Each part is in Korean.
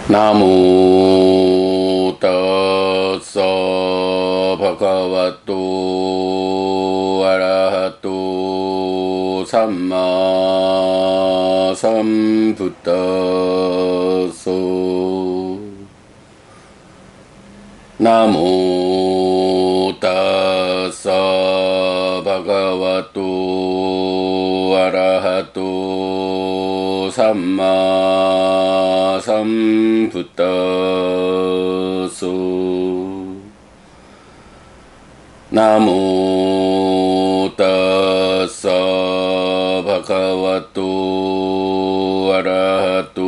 나무 따서 바가와또 아라하또 삼마 삼부따서 나무 따서 바가와또 아라하또 삼마 삼부따서 나무 따서 바가와또 아라하또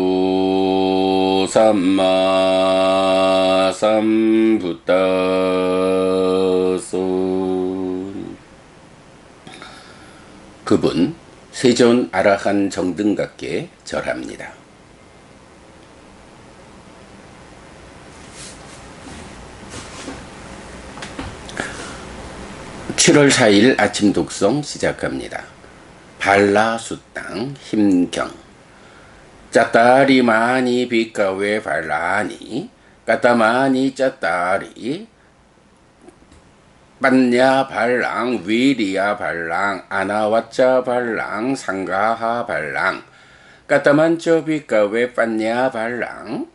삼마 삼부따서. 그분 세존 아라한 정등각께 절합니다. 7월 4일 아침 독송 시작합니다. 발라수땅 힘경. 짜따리 마니 비카웨 발라니 까따마니 짜따리 빠냐 발랑 위리야 발랑 아나와짜 발랑 상가하 발랑 까따만쩌 비카웨 빠냐 발랑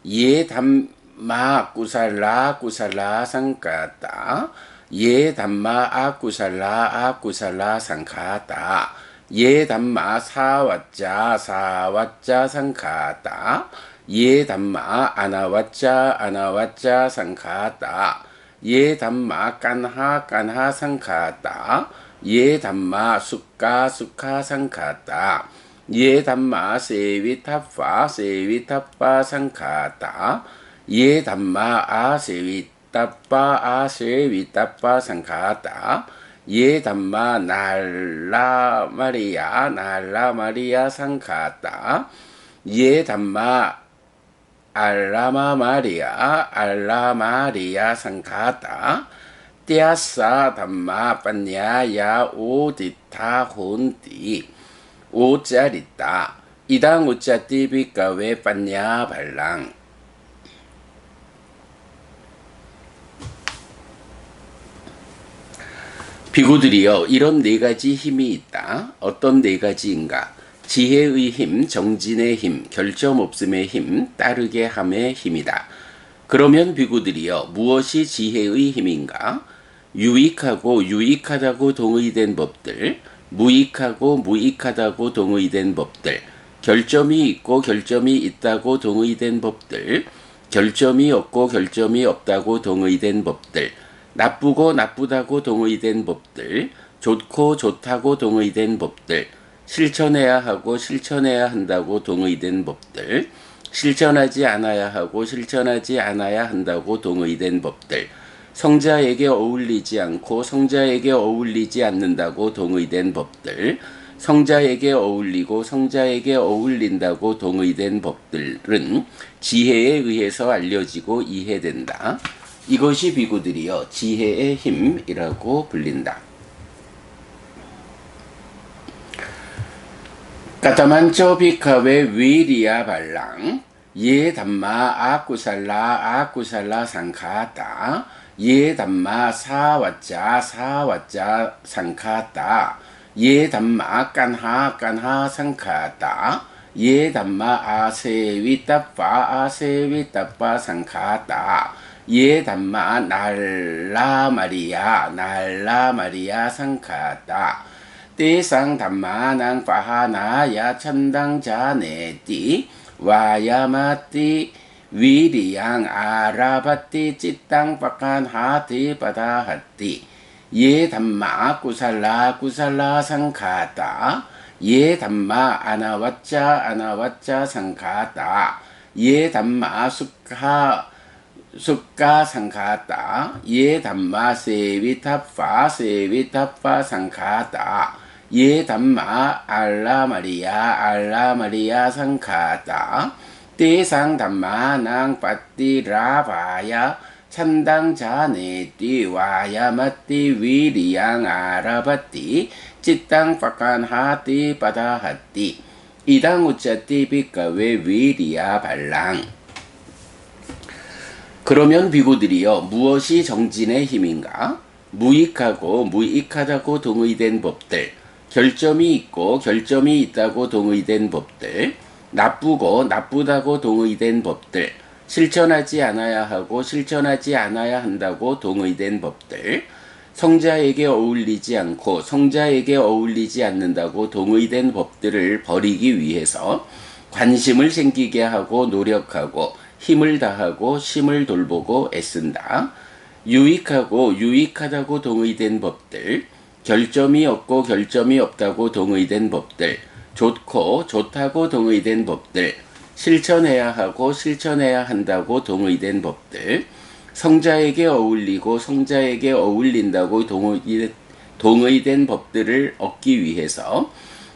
예 담마 꾸살라 꾸살라 상까따 예 담마 아꾸살라 상카따 예 담마 사와짜 상카따 예 담마 아나와짜 상카따 예 담마 깐하 상카따 예 담마 수카 상카따 예 담마 세위타파 상카따 예 담마 세위타파 상카따 예 담마 날라 마리아 상카따 예 담마 알라 마리아 상카따 띠아사 담마 빠냐야 오디타 혼디 오짜리따 이당 오짜띠 비까웨 빠냐 발랑. 비구들이여, 이런 네 가지 힘이 있다. 어떤 네 가지인가? 지혜의 힘, 정진의 힘, 결점 없음의 힘, 따르게 함의 힘이다. 그러면 비구들이여, 무엇이 지혜의 힘인가? 유익하고 유익하다고 동의된 법들, 무익하고 무익하다고 동의된 법들, 결점이 있고 결점이 있다고 동의된 법들, 결점이 없고 결점이 없다고 동의된 법들, 나쁘고 나쁘다고 동의된 법들, 좋고 좋다고 동의된 법들, 실천해야 하고 실천해야 한다고 동의된 법들, 실천하지 않아야 하고 실천하지 않아야 한다고 동의된 법들, 성자에게 어울리지 않고 성자에게 어울리지 않는다고 동의된 법들, 성자에게 어울리고 성자에게 어울린다고 동의된 법들은 지혜에 의해서 알려지고 이해된다. 이것이 비구들이여 지혜의 힘이라고 불린다. 까타만쩌 비카웨 위리야 발랑 예 담마 아꾸살라 상카따 예 담마 사와짜 상카따 예 담마 깐하 상카따 예 담마 아세위따빠 상카따 예 담마 날라 마리아 상카따 띠상 담마낭 파하나야 천당자네띠 와야마띠 위리양 아라바띠 찌땅 빠칸하띠 바다하띠 예 담마 꾸살라 상카따 예 담마 아나와짜 상카따 예 담마 수카 상카따 예 담마 세위타파 상카따 예 담마 알라 마리아 상카따 띠상 담마낭 빠띠라바야 찬당자네띠 와야마띠 위리양 아라바띠 찌땅 빠칸하띠 바다하띠 이당 우짜띠 비까웨 위리야 발랑. 그러면 비구들이여 무엇이 정진의 힘인가? 무익하고 무익하다고 동의된 법들, 결점이 있고 결점이 있다고 동의된 법들, 나쁘고 나쁘다고 동의된 법들, 실천하지 않아야 하고 실천하지 않아야 한다고 동의된 법들, 성자에게 어울리지 않고 성자에게 어울리지 않는다고 동의된 법들을 버리기 위해서 관심을 생기게 하고 노력하고 힘을 다하고 심을 돌보고 애쓴다. 유익하고 유익하다고 동의된 법들, 결점이 없고 결점이 없다고 동의된 법들, 좋고 좋다고 동의된 법들, 실천해야 하고 실천해야 한다고 동의된 법들, 성자에게 어울리고 성자에게 어울린다고 동의된 법들을 얻기 위해서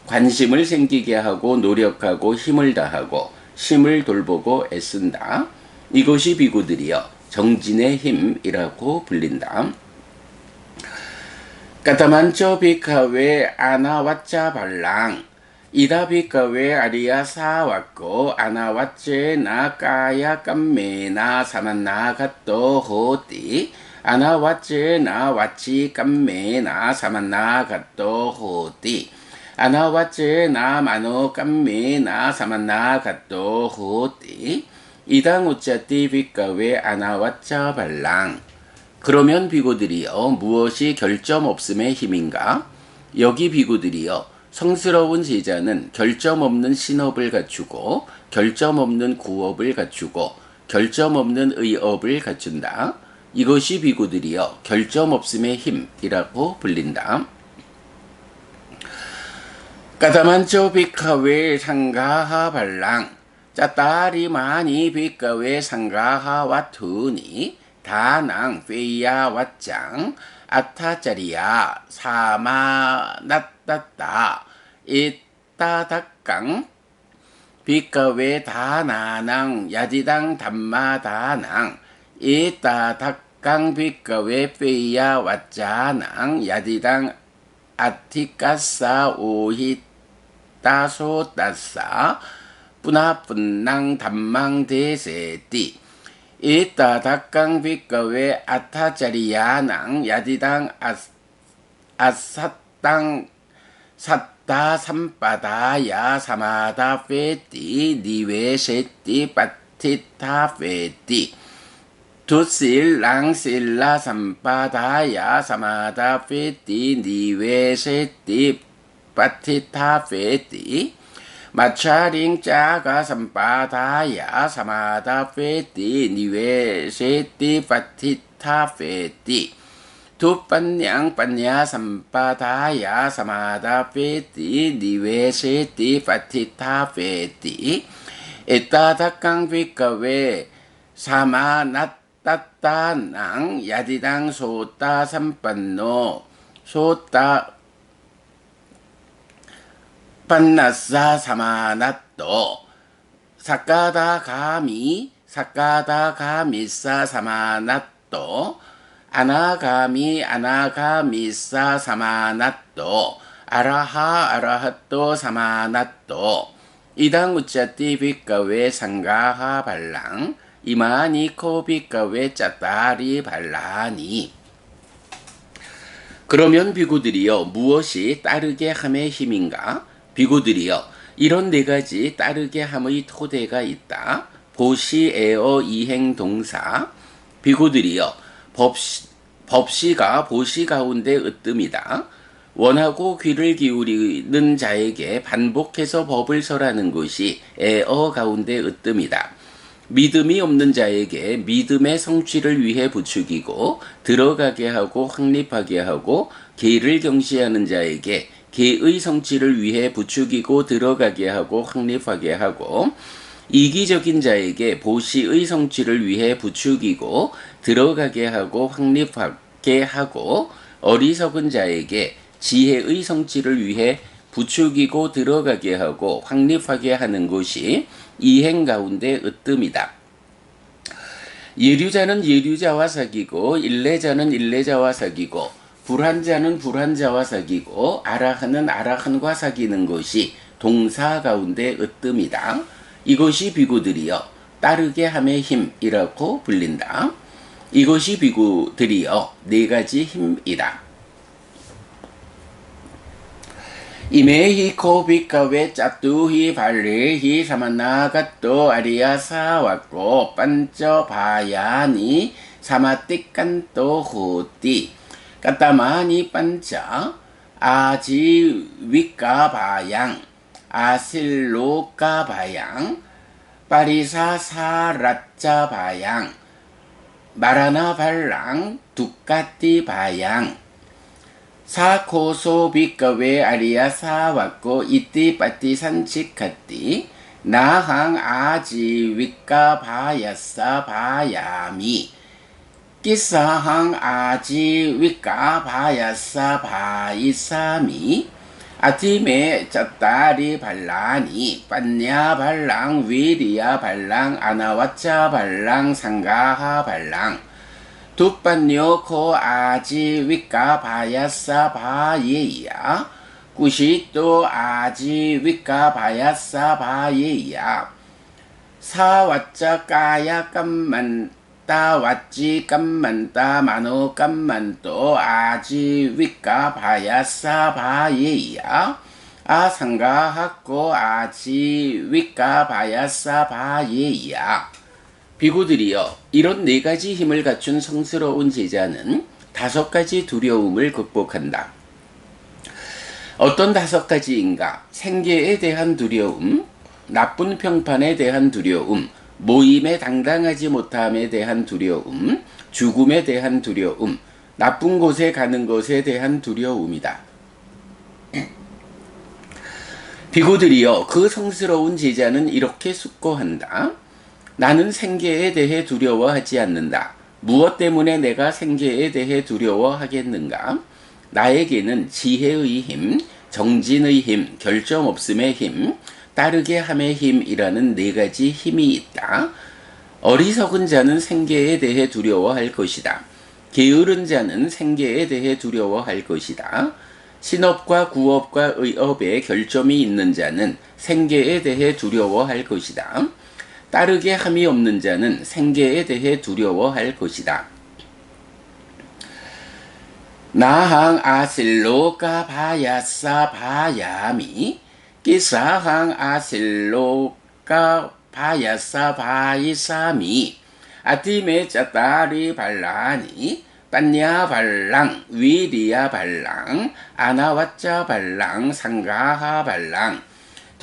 관심을 생기게 하고 노력하고 힘을 다하고 심을 돌보고 애쓴다. 이것이 비구들이여 정진의 힘이라고 불린다. 까타만초 비카웨 아나와짜 발랑 이다 비카웨 아리야 사왔고 아나와체 나까야 깜메나 사만나 갓도 호띠 아나와체 나와치 깜메나 사만나 갓도 호띠 아나와체 나마노 깜메나 사만나 갓도 호띠 이당 우짜띠 비카웨 아나와짜 발랑. 그러면 비구들이여 무엇이 결점 없음의 힘인가? 여기 비구들이여 성스러운 제자는 결점 없는 신업을 갖추고 결점 없는 구업을 갖추고 결점 없는 의업을 갖춘다. 이것이 비구들이여 결점 없음의 힘이라고 불린다. 까다만초 비카웨 상가하 발랑 짜따리 마니 비카웨 상가하 와투니 다낭 페이야 왓짱 아타짜리야 사마낫따따 이따닥강 비카웨 다나낭 야지당 담마다낭 이따닥강 비카웨 페이야 왓짜낭 야지당 아티까싸 오히따소따싸 뿌나뿐낭 담망대세띠 이따닥강 비카웨 아타짜리야낭 야디당 아삿땅 삿다 삼바다야 사마다 페띠 니웨세띠 빠티타 페띠 두실랑 실라 삼바다야 사마다 페띠 니웨세띠 빠티타 페띠 마차링 짜가 삼바다야 사마다 페띠 니웨세띠 파티타 페띠 두빤냥 빤야 삼바다야 사마다 페띠 니웨세띠 파티타 페띠 에따닥강 비카웨 사마낫따따낭 야디당 소따 삼빤노 소따 판나사 사마낫도 사카다 가미사 사마낫도 아나가미사 사마낫도 아라핫도 사마낫도 이당 우짜띠 비카웨 상가하 발랑 이마니코 비카웨 짜따리 발라니. 그러면 비구들이여 무엇이 따르게 함의 힘인가? 비구들이여 이런 네 가지 따르게 함의 토대가 있다. 보시에어 이행동사. 비구들이여 법시가 보시 가운데 으뜸이다. 원하고 귀를 기울이는 자에게 반복해서 법을 설하는 것이 에어 가운데 으뜸이다. 믿음이 없는 자에게 믿음의 성취를 위해 부추기고 들어가게 하고 확립하게 하고 계를 경시하는 자에게 계의 성취를 위해 부추기고 들어가게 하고 확립하게 하고 이기적인 자에게 보시의 성취를 위해 부추기고 들어가게 하고 확립하게 하고 어리석은 자에게 지혜의 성취를 위해 부추기고 들어가게 하고 확립하게 하는 것이 이행 가운데 으뜸이다. 예류자는 예류자와 사귀고 일례자는 일례자와 사귀고 불한자는 불한자와 사귀고 아라한은 아라한과 사귀는 것이 동사 가운데 으뜸이다. 이것이 비구들이여 따르게 함의 힘이라고 불린다. 이것이 비구들이여 네 가지 힘이다. 이메히 코비카웨 짭두히 발레히 사마나가또 아리야사와고 반쩌바야니 사마띠깐또 호띠 까따마니 반짜 아지위까바양 아실로까바양 파리사사라짜바양 마라나발랑 두까띠바양 사코소 비까웨 아리야사와고 이띠빠띠 산치카띠 나항 아지위까바야사 바야미 끼사항 아지위까바야사 바이사미 아티메 짜따리 발라니 빤냐 발랑 위리야 발랑 아나와짜 발랑 상가하 발랑 두빤뇨코 아지위까 바야사 바예야 구시또 아지위까 바야사 바예야 사와짜 까야 깜만따 왓지 깜만따 마노 깜만또 아지위까 바야사 바예야 아상가하고 아지위까 바야사 바예야 비구들이여 이런 네 가지 힘을 갖춘 성스러운 제자는 5가지 두려움을 극복한다. 어떤 5가지인가? 생계에 대한 두려움, 나쁜 평판에 대한 두려움, 모임에 당당하지 못함에 대한 두려움, 죽음에 대한 두려움, 나쁜 곳에 가는 것에 대한 두려움이다. 비구들이여 그 성스러운 제자는 이렇게 숙고한다. 나는 생계에 대해 두려워하지 않는다. 무엇 때문에 내가 생계에 대해 두려워하겠는가? 나에게는 지혜의 힘, 정진의 힘, 결점 없음의 힘, 따르게 함의 힘이라는 4가지 힘이 있다. 어리석은 자는 생계에 대해 두려워할 것이다. 게으른 자는 생계에 대해 두려워할 것이다. 신업과 구업과 의업에 결점이 있는 자는 생계에 대해 두려워할 것이다. 따르게 함이 없는 자는 생계에 대해 두려워할 것이다. 나항 아실로까 바야사 바야미 끼사항 아실로까 바야사 바이사미 아티메 짜따리 발라니 빤냐 발랑 위리야 발랑 아나와짜 발랑 상가하 발랑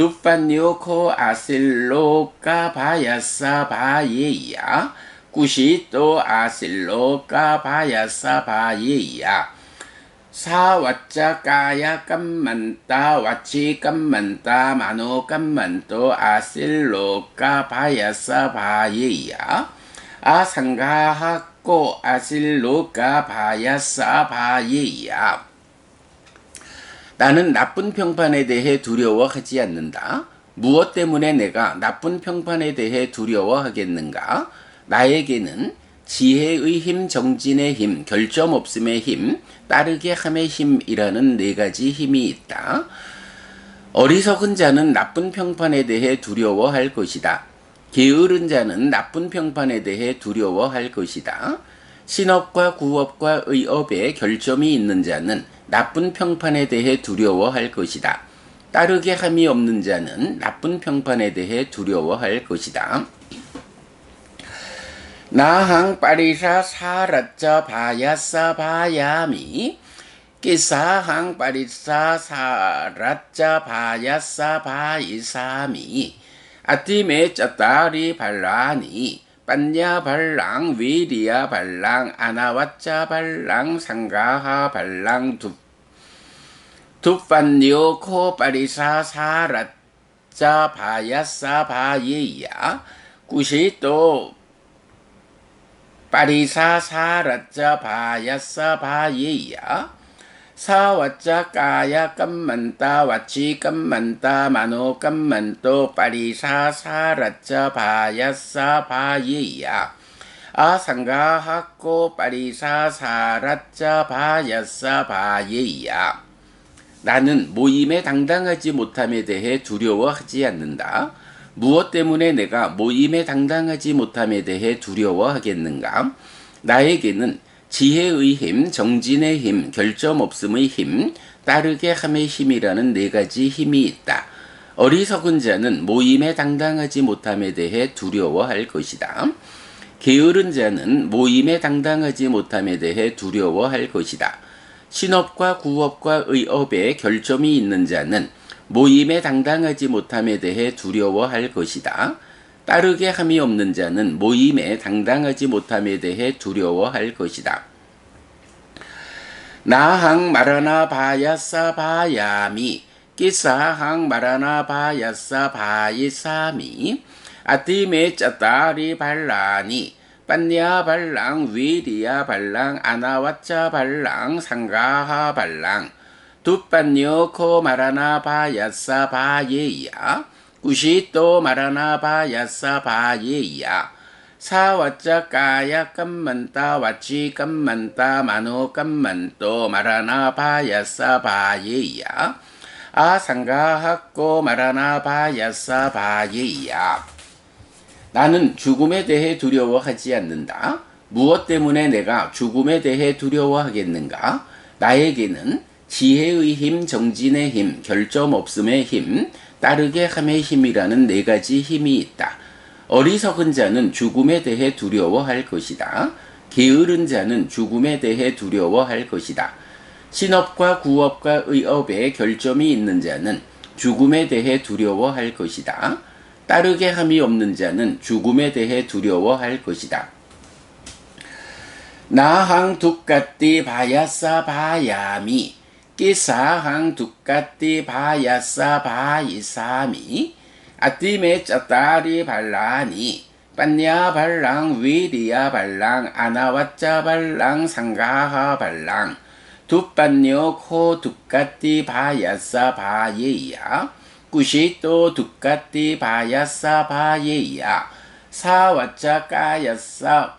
두빤뇨코 아실로까 바야사 바예야 구시또 아실로까 바야사 바예야 사와짜 까야 깜만따 와치 깜만따 마노 깜만또 아실로까 바야사 바예야 아상가하꼬 아실로까 바야사 바예야 나는 나쁜 평판에 대해 두려워하지 않는다. 무엇 때문에 내가 나쁜 평판에 대해 두려워하겠는가? 나에게는 지혜의 힘, 정진의 힘, 결점 없음의 힘, 따르게 함의 힘이라는 4가지 힘이 있다. 어리석은 자는 나쁜 평판에 대해 두려워할 것이다. 게으른 자는 나쁜 평판에 대해 두려워할 것이다. 신업과 구업과 의업에 결점이 있는 자는 나쁜 평판에 대해 두려워할 것이다. 따르게 함이 없는 자는 나쁜 평판에 대해 두려워할 것이다. 나항 파리사 사라짜 바야사 바야미 끼사항 파리사 사라짜 바야사 바이사미 아티메 짜따리 발라니 빤냐 발랑 위리야 발랑 아나와짜 발랑 상가하 발랑 두판뇨코 파리사 사라짜 바야사 바예야 구시또 파리사 사라짜 바야사 바예야 사와짜 까야 깜만따 와치 깜만따 마노 깜만또 파리사 사라짜 바야사 바예야 아상가하꼬 파리사 사라짜 바야사 바예야 나는 모임에 당당하지 못함에 대해 두려워하지 않는다. 무엇 때문에 내가 모임에 당당하지 못함에 대해 두려워하겠는가? 나에게는 지혜의 힘, 정진의 힘, 결점 없음의 힘, 따르게 함의 힘이라는 네 가지 힘이 있다. 어리석은 자는 모임에 당당하지 못함에 대해 두려워할 것이다. 게으른 자는 모임에 당당하지 못함에 대해 두려워할 것이다. 신업과 구업과 의업에 결점이 있는 자는 모임에 당당하지 못함에 대해 두려워할 것이다. 따르게 함이 없는 자는 모임에 당당하지 못함에 대해 두려워할 것이다. 나항 마라나 바야사 바야미 끼사항 마라나 바야사 바이사미 아띠메 짜따리 발라니 빤야 발랑 위리야 발랑 아나와짜 발랑 상가하 발랑 두빤요 코 마라나 바야사 바예야 구시또 마라나 바야사 바예야 사와짜 까야 깜만따 와치 깜만따 마노 깜만또 마라나 바야사 바예야 아상가하꼬 마라나 바야사 바예야. 나는 죽음에 대해 두려워하지 않는다. 무엇 때문에 내가 죽음에 대해 두려워하겠는가? 나에게는 지혜의 힘, 정진의 힘, 결점 없음의 힘, 따르게 함의 힘이라는 네 가지 힘이 있다. 어리석은 자는 죽음에 대해 두려워할 것이다. 게으른 자는 죽음에 대해 두려워할 것이다. 신업과 구업과 의업에 결점이 있는 자는 죽음에 대해 두려워할 것이다. 따르게 함이 없는 자는 죽음에 대해 두려워할 것이다. 나항 두까띠 바야사 바야미 끼사항 두까띠 바야사 바이사미 아띠메 짜따리 발라니 빤야 발랑 위리야 발랑 아나와짜 발랑 상가하 발랑 두빤요 코 두까띠 바야사 바예야 구시또 두까띠 바야사 바예야 사와짜 까야사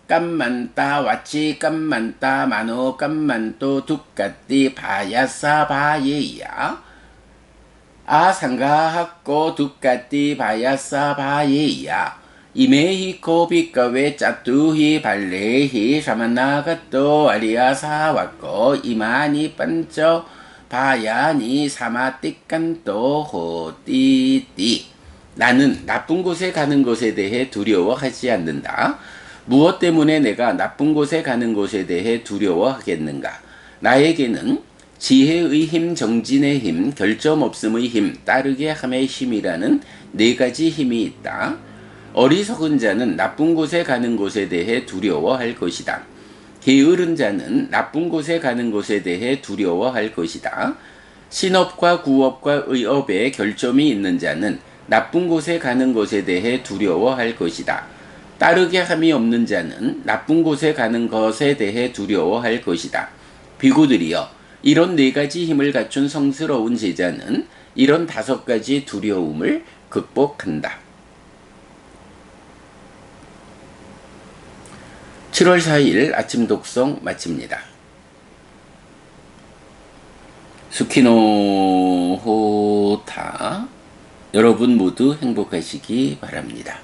깜만따 와치 깜만따 마노 깜만또 두까띠 바야사 바예야 아상가하꼬 두까띠 바야사 바예야 이메히코 비까웨 짜뚜히 발레히 사마나가또 아리아사와꼬 이마니 반쩌 바야니 사마띠깐또 호띠띠. 나는 나쁜 곳에 가는 것에 대해 두려워하지 않는다. 무엇 때문에 내가 나쁜 곳에 가는 것에 대해 두려워하겠는가? 나에게는 지혜의 힘, 정진의 힘, 결점 없음의 힘, 따르게 함의 힘이라는 네 가지 힘이 있다. 어리석은 자는 나쁜 곳에 가는 것에 대해 두려워할 것이다. 게으른 자는 나쁜 곳에 가는 것에 대해 두려워할 것이다. 신업과 구업과 의업에 결점이 있는 자는 나쁜 곳에 가는 것에 대해 두려워할 것이다. 따르게 함이 없는 자는 나쁜 곳에 가는 것에 대해 두려워할 것이다. 비구들이여, 이런 네 가지 힘을 갖춘 성스러운 제자는 이런 다섯 가지 두려움을 극복한다. 7월 4일 아침 독송 마칩니다. 수키노 호타. 여러분 모두 행복하시기 바랍니다.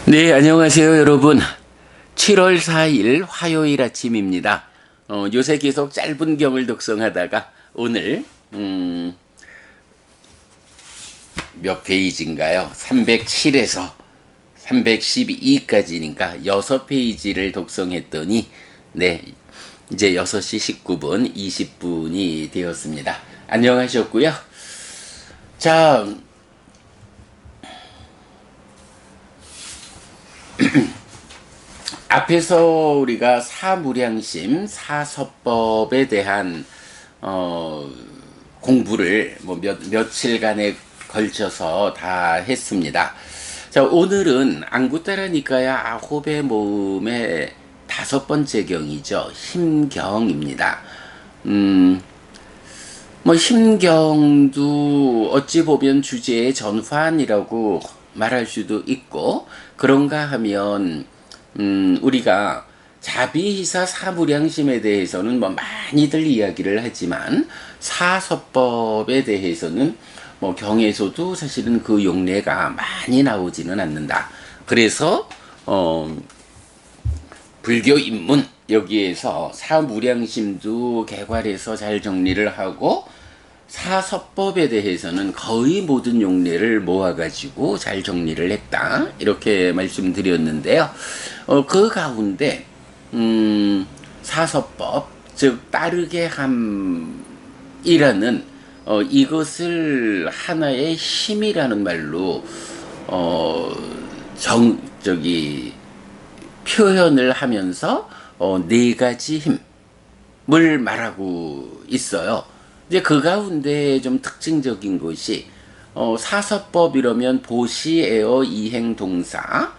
네, 안녕하세요 여러분. 7월 4일 화요일 아침입니다. 요새 계속 짧은 경을 독송하다가 오늘 몇 페이지인가요? 307에서 312까지니까 6페이지를 독송했더니 네, 이제 6시 19분 20분이 되었습니다. 안녕하셨고요. 자, 앞에서 우리가 사무량심, 사서법에 대한 공부를 며칠간에 걸쳐서 다 했습니다. 자, 오늘은 안구따라니까야 아홉의 모음의 5번째 경이죠. 힘경입니다. 힘경도 어찌 보면 주제의 전환이라고 말할 수도 있고, 그런가 하면 우리가 자비희사 사무량심에 대해서는 뭐 많이들 이야기를 하지만 사서법에 대해서는 뭐 경에서도 사실은 그 용례가 많이 나오지는 않는다. 그래서 불교 입문 여기에서 사무량심도 개괄해서 잘 정리를 하고 사서법에 대해서는 거의 모든 용례를 모아가지고 잘 정리를 했다. 이렇게 말씀드렸는데요. 그 가운데 사서법, 즉 따르게 함이라는 이것을 하나의 힘이라는 말로 표현을 하면서 네 가지 힘을 말하고 있어요. 이제 그 가운데 좀 특징적인 것이 사서법 이러면 보시, 에어, 이행, 동사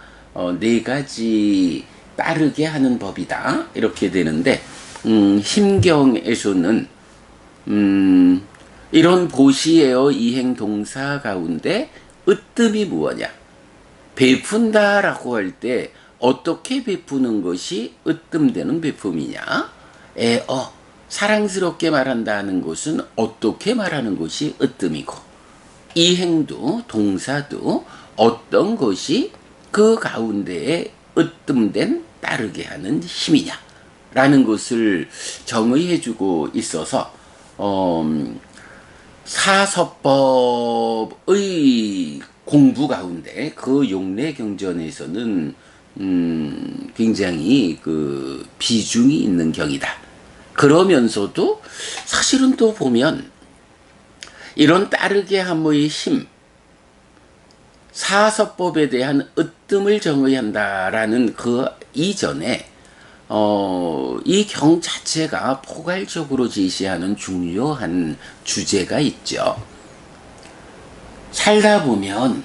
네 가지 따르게 하는 법이다. 이렇게 되는데 힘경에서는 이런 보시, 에어, 이행, 동사 가운데 으뜸이 무엇이냐? 베푼다라고 할 때 어떻게 베푸는 것이 으뜸되는 베품이냐? 에어, 사랑스럽게 말한다는 것은 어떻게 말하는 것이 으뜸이고, 이행도 동사도 어떤 것이 그 가운데에 으뜸된 따르게 하는 힘이냐 라는 것을 정의해 주고 있어서 사서법의 공부 가운데 그 용례 경전에서는 굉장히 그 비중이 있는 경이다. 그러면서도 사실은 또 보면 이런 따르게 함의 힘, 사서법에 대한 으뜸을 정의한다라는 그 이전에 이 경 자체가 포괄적으로 제시하는 중요한 주제가 있죠. 살다 보면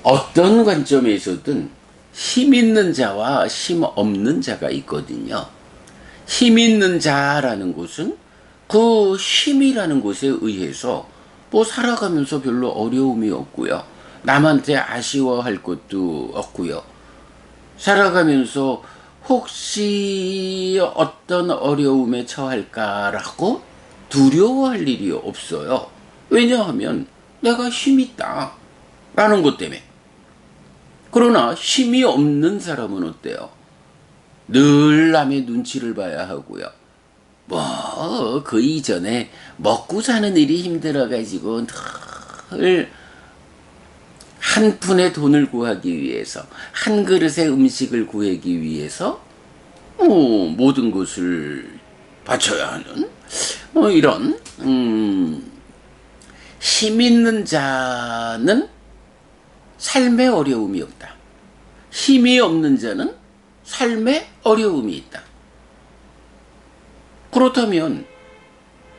어떤 관점에서든 힘 있는 자와 힘 없는 자가 있거든요. 힘 있는 자라는 것은 그 힘이라는 것에 의해서 뭐 살아가면서 별로 어려움이 없고요. 남한테 아쉬워할 것도 없고요. 살아가면서 혹시 어떤 어려움에 처할까라고 두려워할 일이 없어요. 왜냐하면 내가 힘이 있다 라는 것 때문에. 그러나 힘이 없는 사람은 어때요? 늘 남의 눈치를 봐야 하고요. 그 이전에 먹고 사는 일이 힘들어가지고 늘 한 푼의 돈을 구하기 위해서, 한 그릇의 음식을 구하기 위해서 모든 것을 바쳐야 하는 이런 힘 있는 자는 삶에 어려움이 없다. 힘이 없는 자는 삶에 어려움이 있다. 그렇다면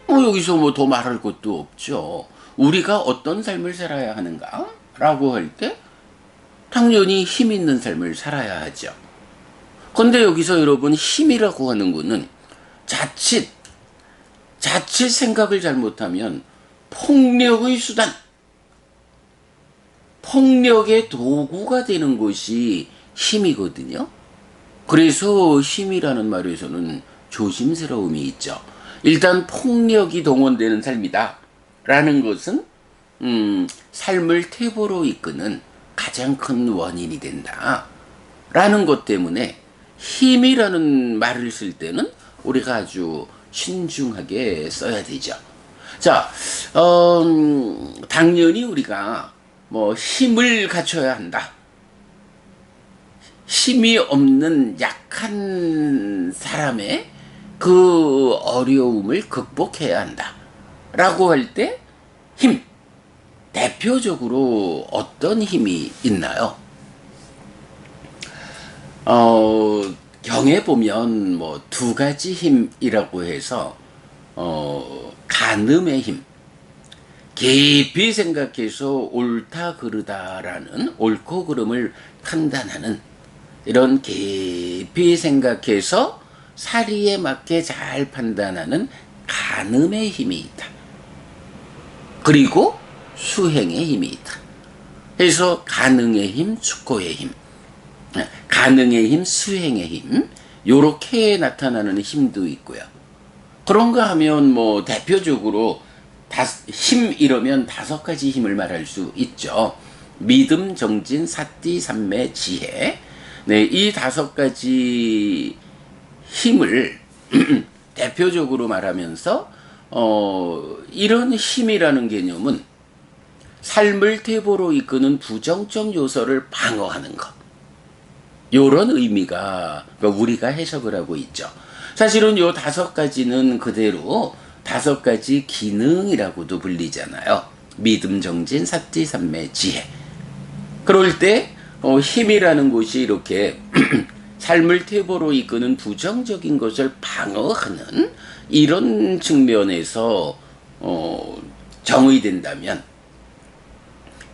여기서 뭐 더 말할 것도 없죠. 우리가 어떤 삶을 살아야 하는가? 라고 할 때 당연히 힘 있는 삶을 살아야 하죠. 근데 여기서 여러분 힘이라고 하는 거는 자칫 생각을 잘못하면 폭력의 수단, 폭력의 도구가 되는 것이 힘이거든요. 그래서 힘이라는 말에서는 조심스러움이 있죠. 일단 폭력이 동원되는 삶이다 라는 것은 삶을 퇴보로 이끄는 가장 큰 원인이 된다 라는 것 때문에 힘이라는 말을 쓸 때는 우리가 아주 신중하게 써야 되죠. 자, 당연히 우리가 뭐 힘을 갖춰야 한다. 힘이 없는 약한 사람의 그 어려움을 극복해야 한다 라고 할 때 힘, 대표적으로 어떤 힘이 있나요? 경에 보면 뭐 두 가지 힘이라고 해서 간음의 힘, 깊이 생각해서 옳다 그르다라는 옳고 그름을 판단하는 이런 깊이 생각해서 사리에 맞게 잘 판단하는 간음의 힘이 있다. 그리고 수행의 힘이 있다. 그래서 간응의 힘, 축고의 힘 가능의 힘, 수행의 힘, 요렇게 나타나는 힘도 있고요. 그런가 하면 뭐 대표적으로 힘 이러면 5가지 힘을 말할 수 있죠. 믿음, 정진, 사띠, 삼매, 지혜. 네, 이 5가지 힘을 대표적으로 말하면서 이런 힘이라는 개념은 삶을 퇴보로 이끄는 부정적 요소를 방어하는 것. 요런 의미가 우리가 해석을 하고 있죠. 사실은 요 5가지는 그대로 5가지 기능이라고도 불리잖아요. 믿음, 정진, 사띠, 삼매, 지혜. 그럴 때 힘이라는 것이 이렇게 삶을 퇴보로 이끄는 부정적인 것을 방어하는 이런 측면에서 정의된다면,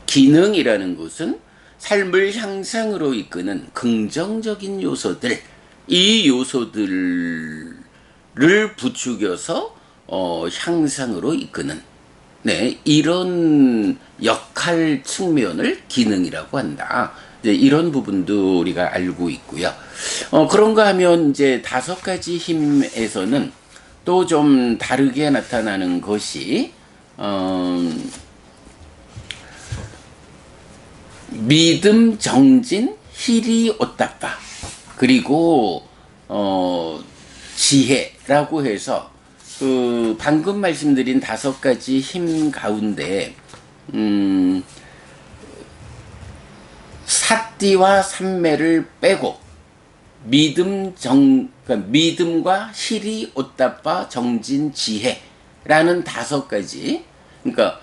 기능이라는 것은 삶을 향상으로 이끄는 긍정적인 요소들, 이 요소들을 부추겨서 향상으로 이끄는, 네, 이런 역할 측면을 기능이라고 한다. 이제 이런 부분도 우리가 알고 있고요. 그런가 하면 이제 5가지 힘에서는 또 좀 다르게 나타나는 것이 믿음, 정진, 희리, 오따빠, 그리고 지혜라고 해서 방금 말씀드린 5가지 힘 가운데 사띠와 삼매를 빼고 그러니까 믿음과 희리, 오따빠, 정진, 지혜라는 5가지, 그러니까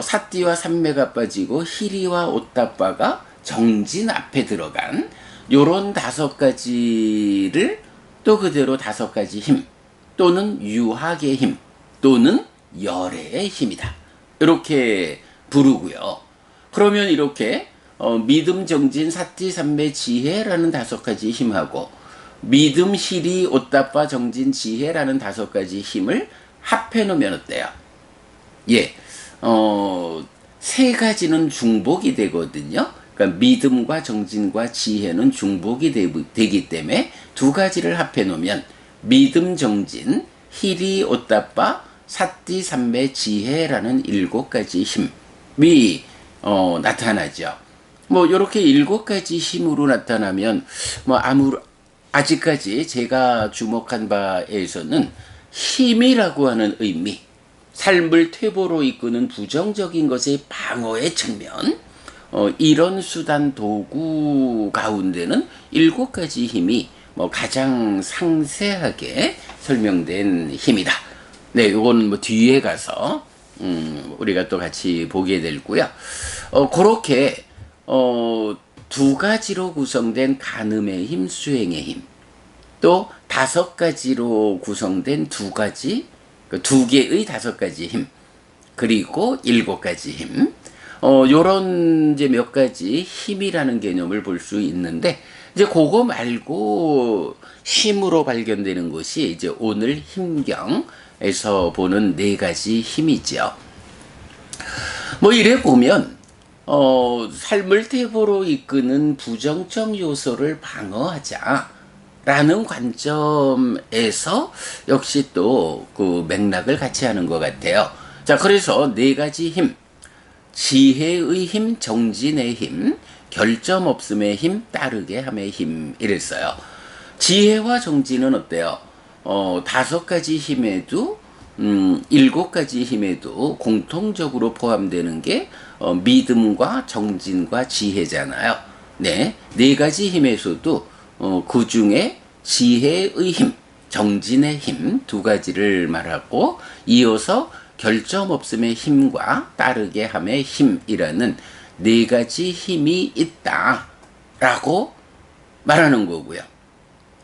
사띠와 삼매가 빠지고 희리와 오따빠가 정진 앞에 들어간 요런 5가지를 또 그대로 5가지 힘 또는 유학의 힘 또는 열애의 힘이다, 이렇게 부르고요. 그러면 이렇게 믿음, 정진, 사띠, 삼매, 지혜라는 5가지 힘하고 믿음, 희리, 오따빠, 정진, 지혜라는 5가지 힘을 합해 놓으면 어때요? 예, 3가지는 중복이 되거든요. 그러니까 믿음과 정진과 지혜는 중복이 되기 때문에 2가지를 합해 놓으면 믿음, 정진, 희리, 오따빠, 사띠, 삼매, 지혜라는 7가지 힘이 나타나죠. 뭐 이렇게 7가지 힘으로 나타나면 뭐 아직까지 제가 주목한 바에서는 힘이라고 하는 의미, 삶을 퇴보로 이끄는 부정적인 것의 방어의 측면, 이런 수단 도구 가운데는 7가지 힘이 뭐 가장 상세하게 설명된 힘이다. 네, 이건 뭐 뒤에 가서 우리가 또 같이 보게 되고요. 그렇게 2가지로 구성된 간음의 힘, 수행의 힘, 또 5가지로 구성된 2개의 5가지 힘, 그리고 7가지 힘, 요런 이제 몇 가지 힘이라는 개념을 볼 수 있는데, 이제 그거 말고 힘으로 발견되는 것이 이제 오늘 힘경에서 보는 4가지 힘이죠. 뭐 이래 보면 삶을 퇴보로 이끄는 부정적 요소를 방어하자라는 관점에서 역시 또 그 맥락을 같이 하는 것 같아요. 자, 그래서 4가지 힘, 지혜의 힘, 정진의 힘, 결점 없음의 힘, 따르게 함의 힘, 이랬어요. 지혜와 정진은 어때요? 5가지 힘에도 7가지 힘에도 공통적으로 포함되는 게 믿음과 정진과 지혜잖아요. 네, 4가지 힘에서도 그 중에 지혜의 힘, 정진의 힘 2가지를 말하고, 이어서 결점 없음의 힘과 따르게 함의 힘이라는 4가지 힘이 있다라고 말하는 거고요.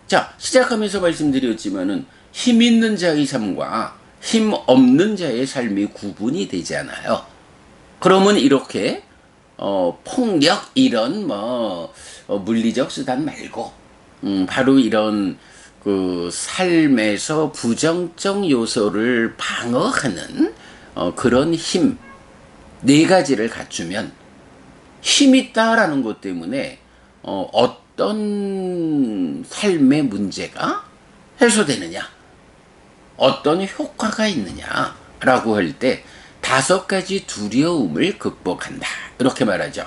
자, 시작하면서 말씀드렸지만은 힘 있는 자의 삶과 힘 없는 자의 삶이 구분이 되잖아요. 그러면 이렇게 폭력 이런 물리적 수단 말고 바로 이런 그 삶에서 부정적 요소를 방어하는 그런 힘 4가지를 갖추면 힘 있다라는 것 때문에 어떤 삶의 문제가 해소되느냐, 어떤 효과가 있느냐라고 할 때 5가지 두려움을 극복한다, 이렇게 말하죠.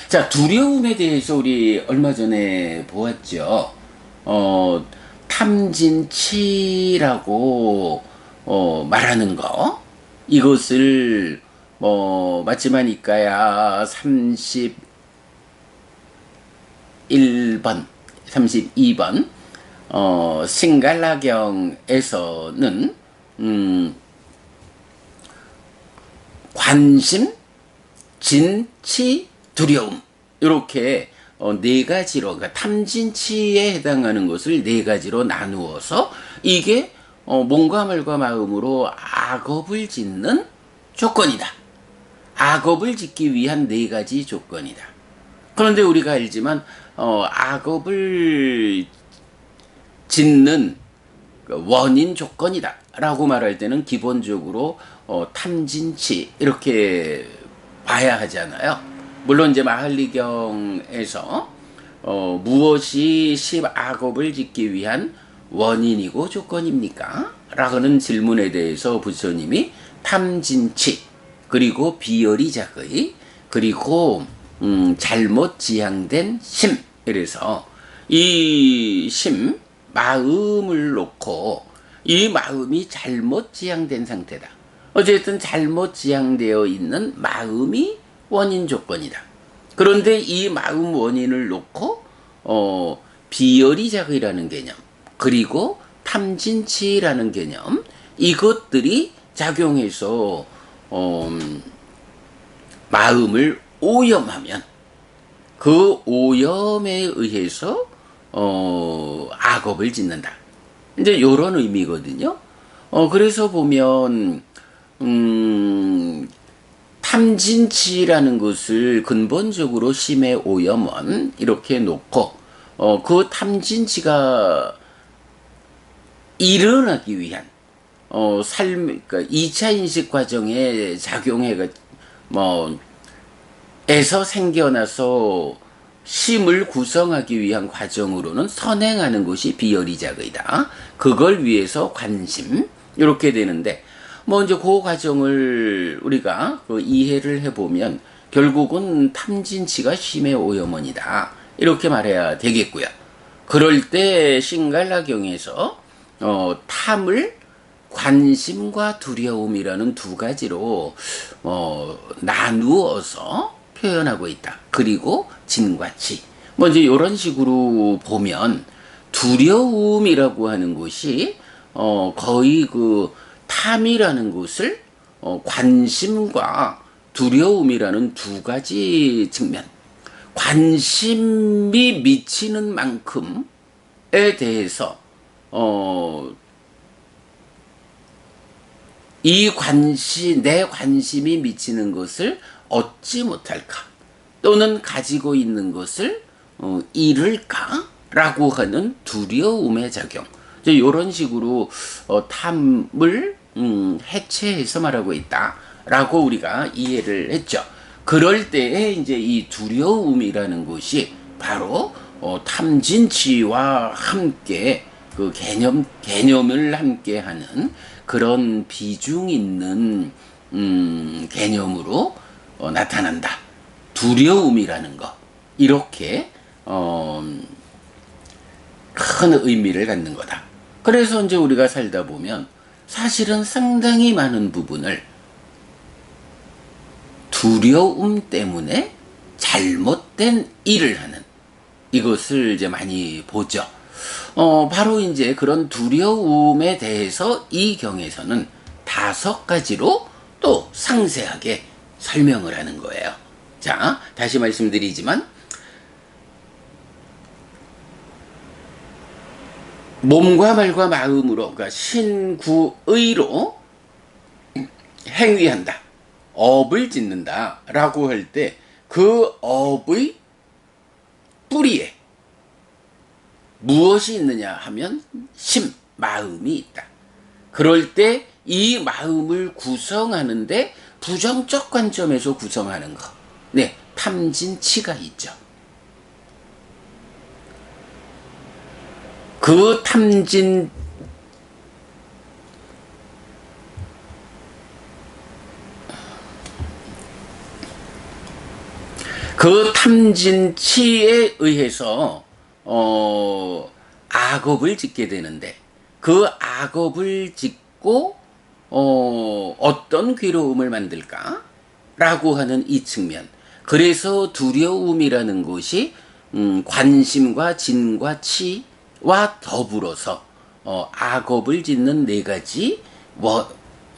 자, 두려움에 대해서 우리 얼마 전에 보았죠. 탐진치라고 말하는 거, 이것을 맞지마니까야 31번, 32번 신갈라경에서는 관심, 진치, 두려움, 이렇게 4가지로, 그러니까 탐진치에 해당하는 것을 4가지로 나누어서 이게 몸과 말과 마음으로 악업을 짓는 조건이다. 악업을 짓기 위한 4가지 조건이다. 그런데 우리가 알지만 악업을 짓는 원인 조건이다 라고 말할 때는 기본적으로 탐진치, 이렇게 봐야 하잖아요. 물론 이제 마할리경에서 무엇이 악업을 짓기 위한 원인이고 조건입니까? 라고는 질문에 대해서 부처님이 탐진치, 그리고 비열이작의, 그리고 잘못 지향된 심, 이래서 이 심, 마음을 놓고 이 마음이 잘못 지향된 상태다. 어쨌든 잘못 지향되어 있는 마음이 원인 조건이다. 그런데 이 마음 원인을 놓고 비열이작이라는 개념, 그리고 탐진치라는 개념, 이것들이 작용해서 마음을 오염하면 그 오염에 의해서 악업을 짓는다. 이제 이런 의미거든요. 그래서 보면 탐진치라는 것을 근본적으로 심의 오염원, 이렇게 놓고 그 탐진치가 일어나기 위한 그러니까 2차 인식 과정에 작용해가 에서 생겨나서 심을 구성하기 위한 과정으로는 선행하는 것이 비열이작의다. 그걸 위해서 관심, 이렇게 되는데, 이제 그 과정을 우리가 이해를 해보면 결국은 탐진치가 심의 오염원이다, 이렇게 말해야 되겠고요. 그럴 때 신갈라경에서 탐을 관심과 두려움이라는 2가지로 나누어서 표현하고 있다. 그리고 진과치. 이제 이런 식으로 보면 두려움이라고 하는 것이 거의 그 탐이라는 것을 관심과 두려움이라는 2가지 측면, 관심이 미치는 만큼에 대해서 내 관심이 미치는 것을 얻지 못할까, 또는 가지고 있는 것을 잃을까 라고 하는 두려움의 작용, 이런 식으로 탐을 해체해서 말하고 있다 라고 우리가 이해를 했죠. 그럴 때에 이제 이 두려움이라는 것이 바로 탐진치와 함께 그 개념을 함께 하는 그런 비중 있는 개념으로 나타난다. 두려움이라는 거, 이렇게 큰 의미를 갖는 거다. 그래서 이제 우리가 살다 보면 사실은 상당히 많은 부분을 두려움 때문에 잘못된 일을 하는, 이것을 이제 많이 보죠. 바로 이제 그런 두려움에 대해서 이 경에서는 5가지로 또 상세하게 설명을 하는 거예요. 자, 다시 말씀드리지만 몸과 말과 마음으로, 그러니까 신구의로 행위한다, 업을 짓는다 라고 할 때 그 업의 뿌리에 무엇이 있느냐 하면 심, 마음이 있다. 그럴 때 이 마음을 구성하는데 부정적 관점에서 구성하는 거, 네, 탐진치가 있죠. 그 탐진 그 탐진치에 의해서 악업을 짓게 되는데 그 악업을 짓고 어떤 괴로움을 만들까? 라고 하는 이 측면. 그래서 두려움이라는 것이 관심과 진과 치와 더불어서 악업을 짓는 네 가지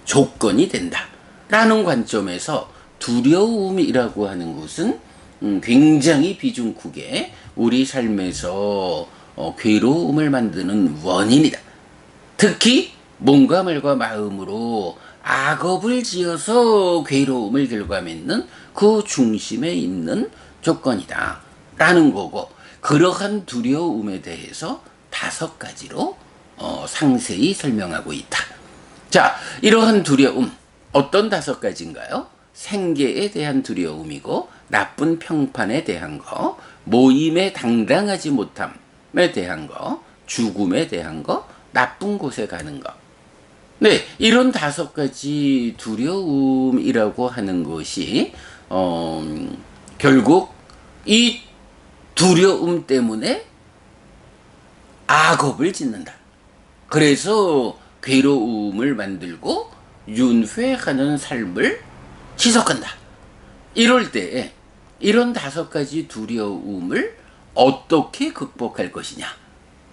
조건이 된다. 라는 관점에서 두려움이라고 하는 것은 굉장히 비중 크게 우리 삶에서 괴로움을 만드는 원인이다. 특히 몸과 말과 마음으로 악업을 지어서 괴로움을 결과맺는 그 중심에 있는 조건이다. 라는 거고, 그러한 두려움에 대해서 5가지로 상세히 설명하고 있다. 자, 이러한 두려움, 어떤 5가지인가요? 생계에 대한 두려움이고, 나쁜 평판에 대한 거, 모임에 당당하지 못함에 대한 거, 죽음에 대한 거, 나쁜 곳에 가는 거. 네, 이런 5가지 두려움이라고 하는 것이 결국 이 두려움 때문에 악업을 짓는다. 그래서 괴로움을 만들고 윤회하는 삶을 지속한다. 이럴 때 이런 5가지 두려움을 어떻게 극복할 것이냐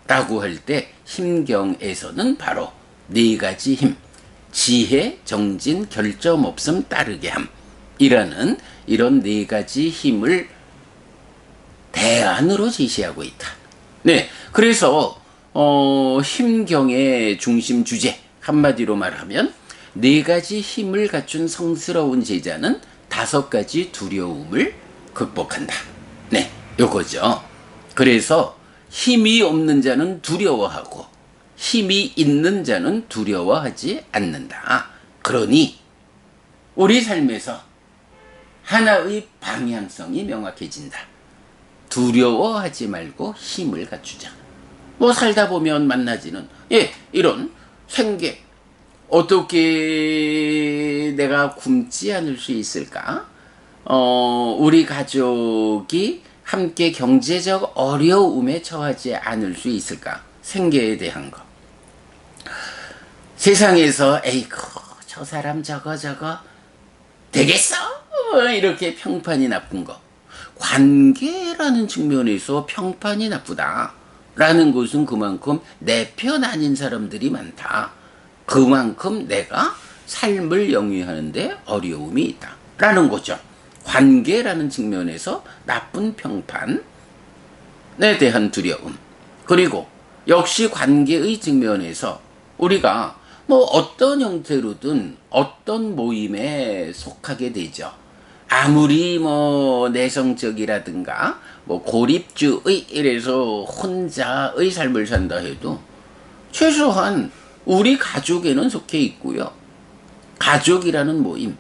라고 할 때 힘경에서는 바로 4가지 힘, 지혜, 정진, 결점 없음, 따르게 함 이라는 이런 4가지 힘을 대안으로 제시하고 있다. 네, 그래서 힘경의 중심 주제 한마디로 말하면 4가지 힘을 갖춘 성스러운 제자는 5가지 두려움을 극복한다. 네, 요거죠. 그래서 힘이 없는 자는 두려워하고 힘이 있는 자는 두려워하지 않는다. 그러니 우리 삶에서 하나의 방향성이 명확해진다. 두려워하지 말고 힘을 갖추자. 뭐 살다 보면 만나지는 이런 생계 어떻게 내가 굶지 않을 수 있을까? 우리 가족이 함께 경제적 어려움에 처하지 않을 수 있을까? 생계에 대한 거. 세상에서 에이구 저 사람 저거 되겠어? 이렇게 평판이 나쁜 거. 관계라는 측면에서 평판이 나쁘다라는 것은 그만큼 내 편 아닌 사람들이 많다. 그만큼 내가 삶을 영위하는데 어려움이 있다라는 거죠. 관계라는 측면에서 나쁜 평판에 대한 두려움. 그리고 역시 관계의 측면에서 우리가 뭐 어떤 형태로든 어떤 모임에 속하게 되죠. 아무리 뭐 내성적이라든가 뭐 고립주의 이래서 혼자의 삶을 산다 해도 최소한 우리 가족에는 속해 있고요. 가족이라는 모임,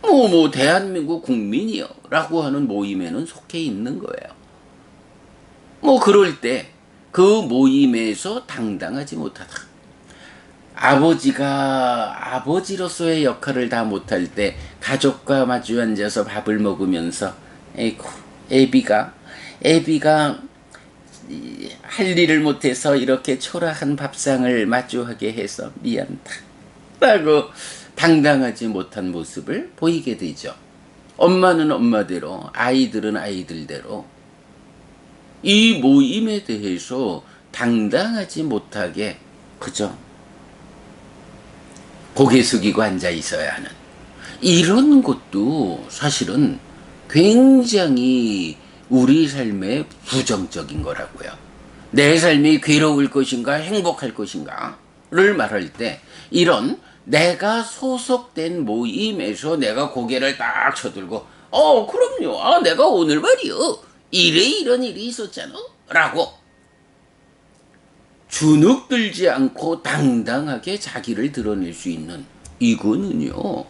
뭐 대한민국 국민이요 라고 하는 모임에는 속해 있는 거예요. 뭐 그럴 때 그 모임에서 당당하지 못하다. 아버지가 아버지로서의 역할을 다 못할 때 가족과 마주 앉아서 밥을 먹으면서 에이구 애비가 할 일을 못해서 이렇게 초라한 밥상을 마주하게 해서 미안다 라고 당당하지 못한 모습을 보이게 되죠. 엄마는 엄마대로 아이들은 아이들대로 이 모임에 대해서 당당하지 못하게 그저 고개 숙이고 앉아 있어야 하는 이런 것도 사실은 굉장히 우리 삶에 부정적인 거라고요. 내 삶이 괴로울 것인가 행복할 것인가를 말할 때 이런 내가 소속된 모임에서 내가 고개를 딱 쳐들고 그럼요. 내가 오늘 말이요. 이런 일이 있었잖아. 라고 주눅들지 않고 당당하게 자기를 드러낼 수 있는 이거는요.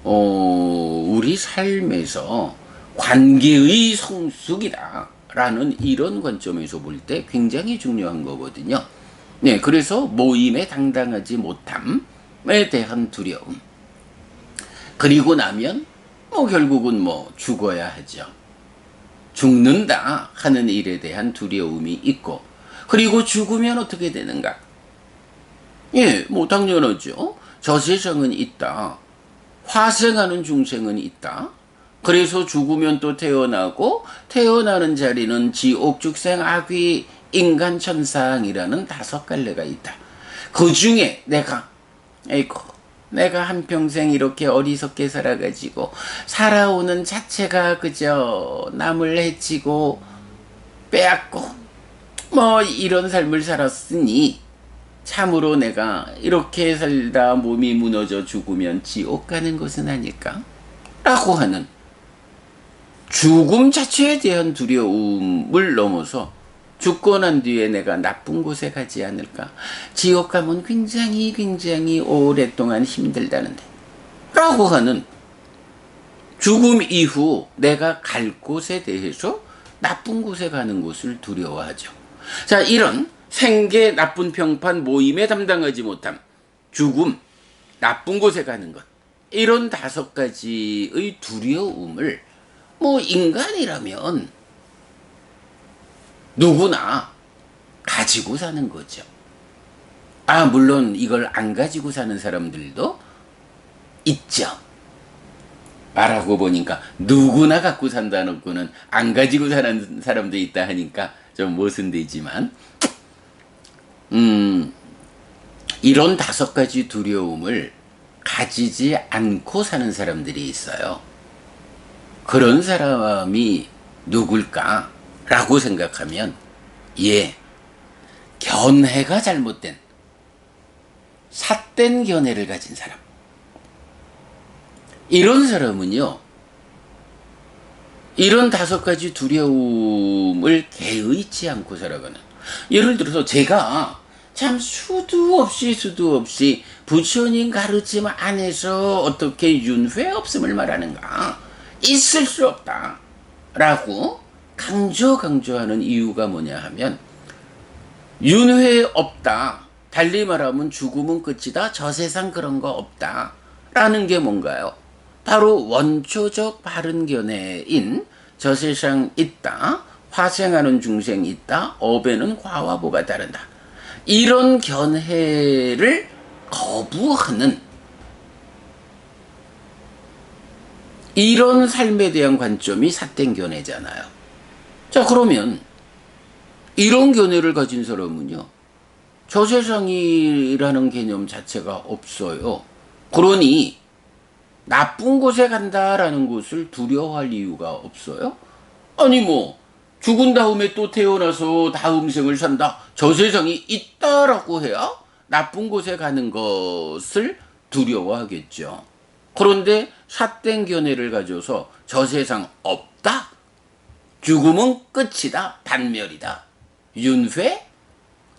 우리 삶에서 관계의 성숙이다 라는 이런 관점에서 볼 때 굉장히 중요한 거거든요. 네, 그래서 모임에 당당하지 못함에 대한 두려움. 그리고 나면 결국은 죽어야 하죠. 죽는다 하는 일에 대한 두려움이 있고, 그리고 죽으면 어떻게 되는가? 예, 당연하죠. 저 세상은 있다. 화생하는 중생은 있다. 그래서 죽으면 또 태어나고, 태어나는 자리는 지옥, 축생, 악귀, 인간, 천상이라는 5갈래가 있다. 그 중에 내가 한평생 이렇게 어리석게 살아가지고 살아오는 자체가 그저 남을 해치고 빼앗고 이런 삶을 살았으니 참으로 내가 이렇게 살다 몸이 무너져 죽으면 지옥 가는 것은 아닐까? 라고 하는 죽음 자체에 대한 두려움을 넘어서 죽고 난 뒤에 내가 나쁜 곳에 가지 않을까? 지옥 가면 굉장히 오랫동안 힘들다는데 라고 하는 죽음 이후 내가 갈 곳에 대해서 나쁜 곳에 가는 것을 두려워하죠. 자, 이런 생계, 나쁜 평판, 모임에 담당하지 못함, 죽음, 나쁜 곳에 가는 것, 이런 5가지의 두려움을 인간이라면 누구나 가지고 사는 거죠. 물론 이걸 안 가지고 사는 사람들도 있죠. 말하고 보니까 누구나 갖고 산다는 거는 안 가지고 사는 사람도 있다 하니까 좀 모순되지만, 이런 5가지 두려움을 가지지 않고 사는 사람들이 있어요. 그런 사람이 누굴까? 라고 생각하면, 견해가 잘못된, 삿된 견해를 가진 사람. 이런 사람은요, 이런 5가지 두려움을 개의치 않고 살아가는. 예를 들어서 제가 참 수도 없이 부처님 가르침 안에서 어떻게 윤회 없음을 말하는가? 있을 수 없다. 라고 강조하는 이유가 뭐냐 하면, 윤회 없다. 달리 말하면 죽음은 끝이다. 저 세상 그런 거 없다. 라는 게 뭔가요? 바로 원초적 바른 견해인 저 세상 있다. 화생하는 중생 있다. 업에는 과와 보가 따른다. 이런 견해를 거부하는 이런 삶에 대한 관점이 삿된 견해잖아요. 자, 그러면 이런 견해를 가진 사람은요, 저 세상이라는 개념 자체가 없어요. 그러니 나쁜 곳에 간다라는 것을 두려워할 이유가 없어요. 아니 죽은 다음에 또 태어나서 다음 생을 산다. 저 세상이 있다라고 해야 나쁜 곳에 가는 것을 두려워하겠죠. 그런데 삿된 견해를 가져서 저 세상 없다. 죽음은 끝이다. 단멸이다. 윤회?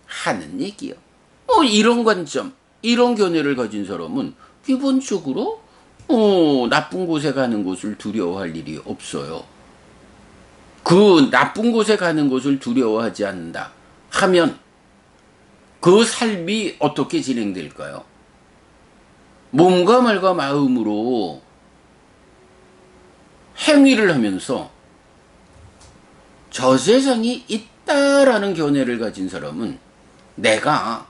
하는 얘기요. 이런 관점, 이런 견해를 가진 사람은 기본적으로 나쁜 곳에 가는 것을 두려워할 일이 없어요. 그 나쁜 곳에 가는 것을 두려워하지 않는다 하면 그 삶이 어떻게 진행될까요? 몸과 말과 마음으로 행위를 하면서 저 세상이 있다라는 견해를 가진 사람은 내가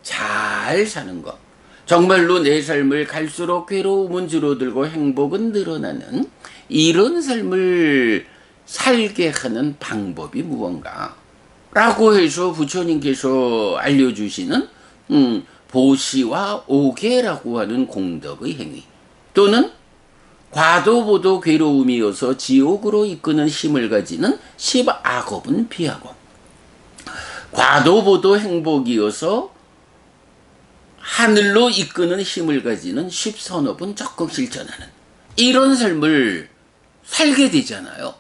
잘 사는 것, 정말로 내 삶을 갈수록 괴로움은 줄어들고 행복은 늘어나는 이런 삶을 살게 하는 방법이 무언가 라고 해서 부처님께서 알려주시는 보시와 오계라고 하는 공덕의 행위, 또는 과도보도 괴로움이어서 지옥으로 이끄는 힘을 가지는 10악업은 피하고, 과도보도 행복이어서 하늘로 이끄는 힘을 가지는 10선업은 적극 실천하는 이런 삶을 살게 되잖아요.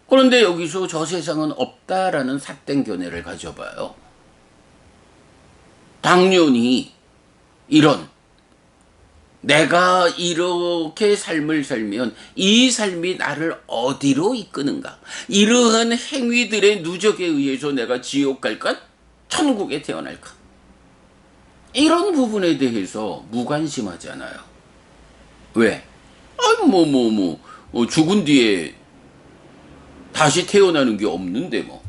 그런데 여기서 저 세상은 없다라는 삿된 견해를 가져봐요. 당연히 이런 내가 이렇게 삶을 살면 이 삶이 나를 어디로 이끄는가? 이러한 행위들의 누적에 의해서 내가 지옥 갈까? 천국에 태어날까? 이런 부분에 대해서 무관심하잖아요. 왜? 죽은 뒤에 다시 태어나는 게 없는데 뭐.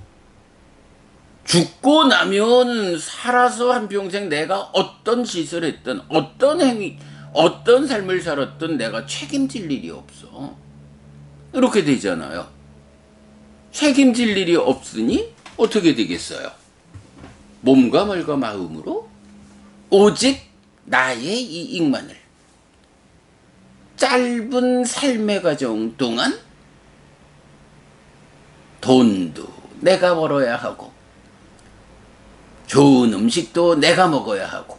죽고 나면 살아서 한평생 내가 어떤 짓을 했든 어떤 행위 어떤 삶을 살았든 내가 책임질 일이 없어. 이렇게 되잖아요. 책임질 일이 없으니 어떻게 되겠어요? 몸과 말과 마음으로 오직 나의 이익만을 짧은 삶의 과정 동안 돈도 내가 벌어야 하고 좋은 음식도 내가 먹어야 하고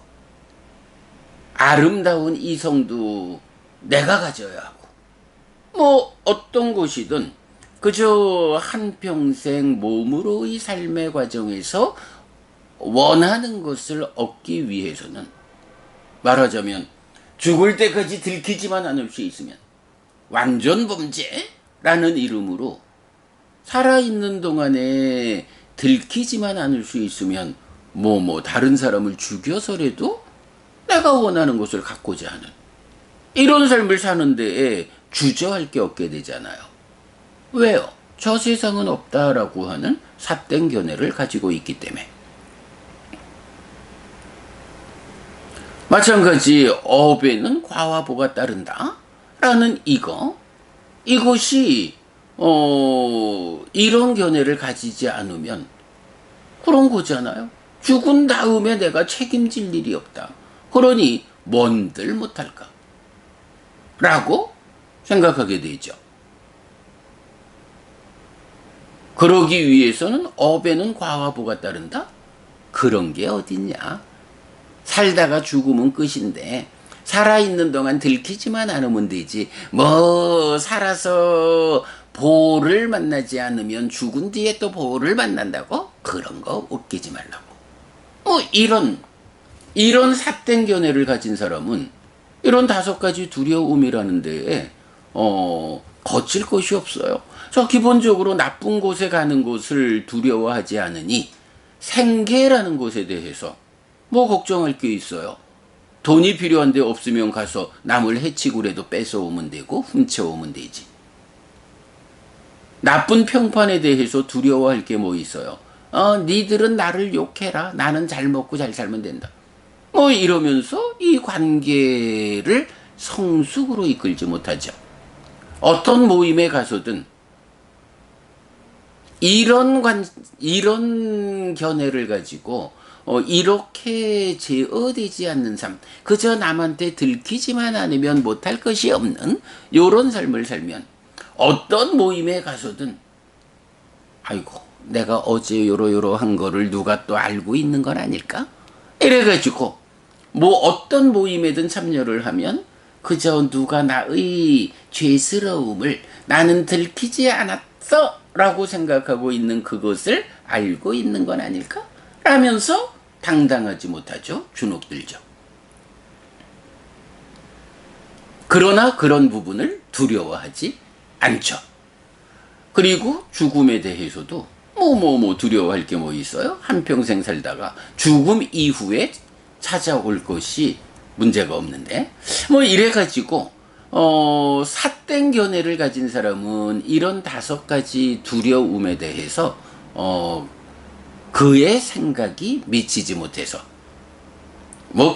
아름다운 이성도 내가 가져야 하고 뭐 어떤 것이든 그저 한평생 몸으로의 삶의 과정에서 원하는 것을 얻기 위해서는 말하자면 죽을 때까지 들키지만 않을 수 있으면 완전 범죄라는 이름으로 살아있는 동안에 들키지만 않을 수 있으면 다른 사람을 죽여서라도 내가 원하는 것을 갖고자 하는 이런 삶을 사는 데에 주저할 게 없게 되잖아요. 왜요? 저 세상은 없다라고 하는 삿된 견해를 가지고 있기 때문에. 마찬가지 업에는 과와 보가 따른다 라는 이것이 이런 견해를 가지지 않으면 그런 거잖아요. 죽은 다음에 내가 책임질 일이 없다. 그러니 뭔들 못할까? 라고 생각하게 되죠. 그러기 위해서는 업에는 과와 보가 따른다? 그런 게 어딨냐? 살다가 죽으면 끝인데 살아있는 동안 들키지만 않으면 되지. 살아서 보를 만나지 않으면 죽은 뒤에 또 보를 만난다고? 그런 거 웃기지 말라고. 이런 삿된 견해를 가진 사람은 이런 5가지 두려움이라는 데에 거칠 것이 없어요. 기본적으로 나쁜 곳에 가는 것을 두려워하지 않으니 생계라는 것에 대해서 걱정할 게 있어요. 돈이 필요한데 없으면 가서 남을 해치고라도 뺏어오면 되고 훔쳐오면 되지. 나쁜 평판에 대해서 두려워할 게 있어요. 니들은 나를 욕해라. 나는 잘 먹고 잘 살면 된다. 이러면서 이 관계를 성숙으로 이끌지 못하죠. 어떤 모임에 가서든 이런 견해를 가지고 이렇게 제어되지 않는 삶, 그저 남한테 들키지만 않으면 못할 것이 없는 요런 삶을 살면 어떤 모임에 가서든 아이고 내가 어제 요러요러한 거를 누가 또 알고 있는 건 아닐까? 이래가지고 어떤 모임에든 참여를 하면 그저 누가 나의 죄스러움을 나는 들키지 않았어 라고 생각하고 있는 그것을 알고 있는 건 아닐까? 라면서 당당하지 못하죠. 주눅들죠. 그러나 그런 부분을 두려워하지 않죠. 그리고 죽음에 대해서도 두려워할 게 있어요? 한평생 살다가 죽음 이후에 찾아올 것이 문제가 없는데 이래가지고 삿된 견해를 가진 사람은 이런 5가지 두려움에 대해서 그의 생각이 미치지 못해서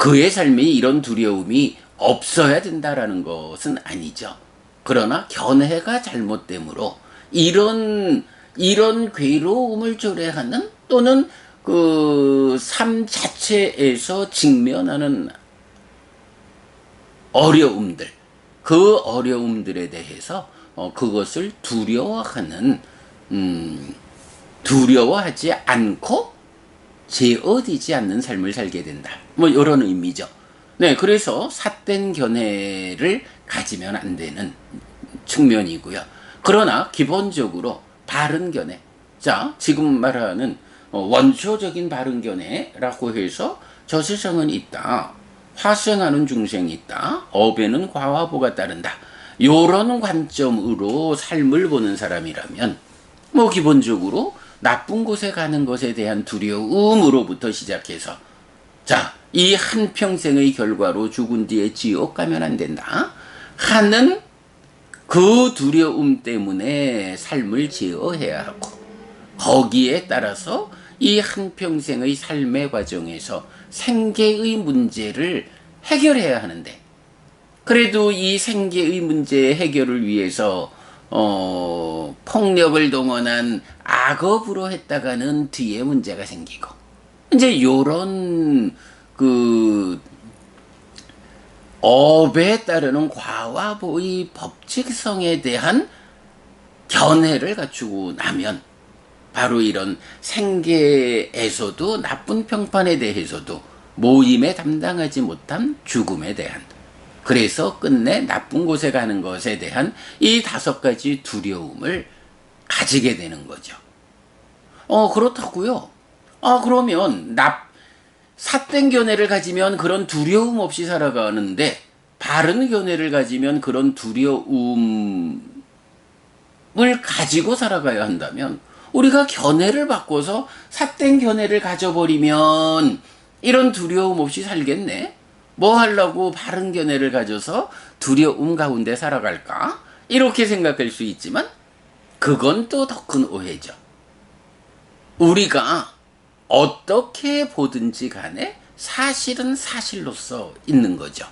그의 삶이 이런 두려움이 없어야 된다라는 것은 아니죠. 그러나 견해가 잘못되므로 이런 괴로움을 초래하는 또는 그 삶 자체에서 직면하는 어려움들, 그 어려움들에 대해서 그것을 두려워하지 않고 제어되지 않는 삶을 살게 된다. 이런 의미죠. 네, 그래서 삿된 견해를 가지면 안 되는 측면이고요. 그러나 기본적으로 바른 견해, 자 지금 말하는 원초적인 바른 견해라고 해서 저 세상은 있다. 화생하는 중생이 있다. 업에는 과와 보가 따른다. 요런 관점으로 삶을 보는 사람이라면 뭐 기본적으로 나쁜 곳에 가는 것에 대한 두려움으로부터 시작해서 자, 이 한평생의 결과로 죽은 뒤에 지옥 가면 안 된다 하는 그 두려움 때문에 삶을 제어해야 하고 거기에 따라서 이 한평생의 삶의 과정에서 생계의 문제를 해결해야 하는데 그래도 이 생계의 문제 해결을 위해서 폭력을 동원한 악업으로 했다가는 뒤에 문제가 생기고 이제 요런 그 업에 따르는 과와 보의 법칙성에 대한 견해를 갖추고 나면 바로 이런 생계에서도 나쁜 평판에 대해서도 모임에 담당하지 못한 죽음에 대한 그래서 끝내 나쁜 곳에 가는 것에 대한 이 5가지 두려움을 가지게 되는 거죠. 그렇다고요. 그러면 삿된 견해를 가지면 그런 두려움 없이 살아가는데 바른 견해를 가지면 그런 두려움을 가지고 살아가야 한다면 우리가 견해를 바꿔서 삿된 견해를 가져버리면 이런 두려움 없이 살겠네? 뭐 하려고 바른 견해를 가져서 두려움 가운데 살아갈까? 이렇게 생각할 수 있지만 그건 또 더 큰 오해죠. 우리가 어떻게 보든지 간에 사실은 사실로서 있는 거죠.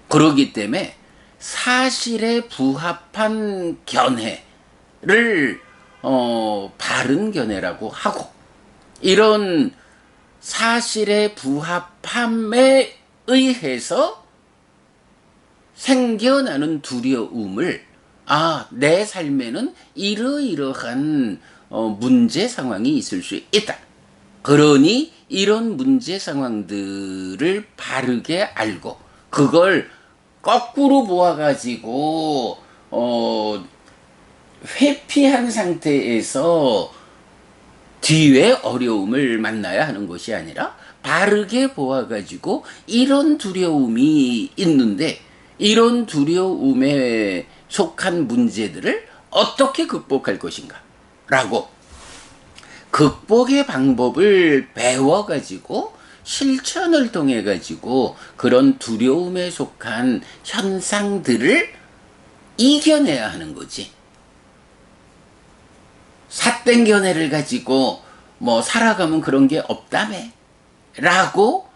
그렇기 때문에 사실에 부합한 견해를 바른 견해라고 하고 이런 사실에 부합함에 의해서 생겨나는 두려움을 내 삶에는 이러이러한 문제 상황이 있을 수 있다. 그러니 이런 문제 상황들을 바르게 알고 그걸 거꾸로 모아가지고 회피한 상태에서 뒤에 어려움을 만나야 하는 것이 아니라 바르게 보아가지고 이런 두려움이 있는데 이런 두려움에 속한 문제들을 어떻게 극복할 것인가 라고 극복의 방법을 배워가지고 실천을 통해가지고 그런 두려움에 속한 현상들을 이겨내야 하는 거지. 삿된 견해를 가지고 뭐 살아가면 그런 게 없다며 라고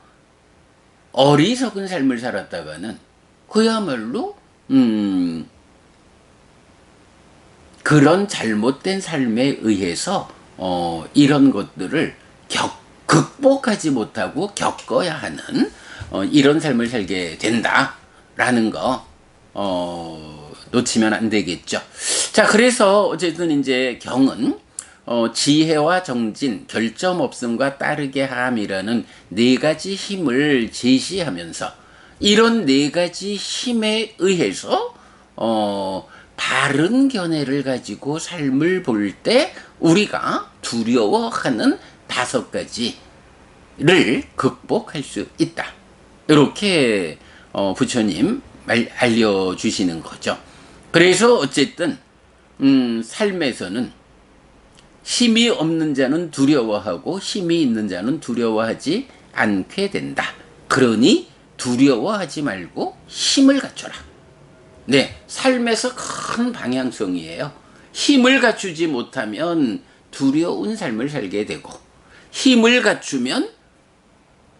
어리석은 삶을 살았다가는 그야말로 그런 잘못된 삶에 의해서 이런 것들을 극복하지 못하고 겪어야 하는 이런 삶을 살게 된다라는 거 놓치면 안 되겠죠. 자, 그래서 어쨌든 이제 경은 지혜와 정진, 결점 없음과 따르게 함이라는 4가지 힘을 제시하면서 이런 4가지 힘에 의해서 바른 견해를 가지고 삶을 볼 때 우리가 두려워하는 5가지를 극복할 수 있다. 이렇게 부처님 알려주시는 거죠. 그래서 어쨌든 삶에서는 힘이 없는 자는 두려워하고 힘이 있는 자는 두려워하지 않게 된다. 그러니 두려워하지 말고 힘을 갖춰라. 네, 삶에서 큰 방향성이에요. 힘을 갖추지 못하면 두려운 삶을 살게 되고 힘을 갖추면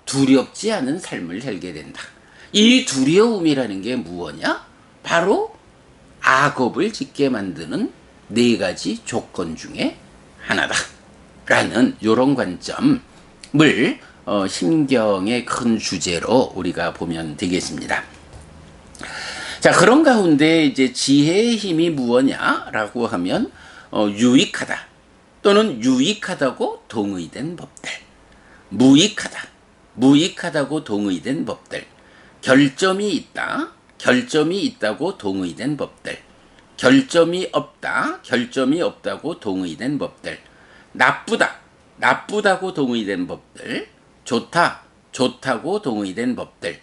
두렵지 않은 삶을 살게 된다. 이 두려움이라는 게 무엇이냐? 바로 악업을 짓게 만드는 4가지 조건 중에 하나다 라는 이런 관점을 심경의 큰 주제로 우리가 보면 되겠습니다. 자, 그런 가운데 이제 지혜의 힘이 무엇이냐라고 하면 유익하다 또는 유익하다고 동의된 법들, 무익하다고 동의된 법들, 결점이 있다고 동의된 법들, 결점이 없다고 동의된 법들, 나쁘다고 동의된 법들, 좋다고 동의된 법들,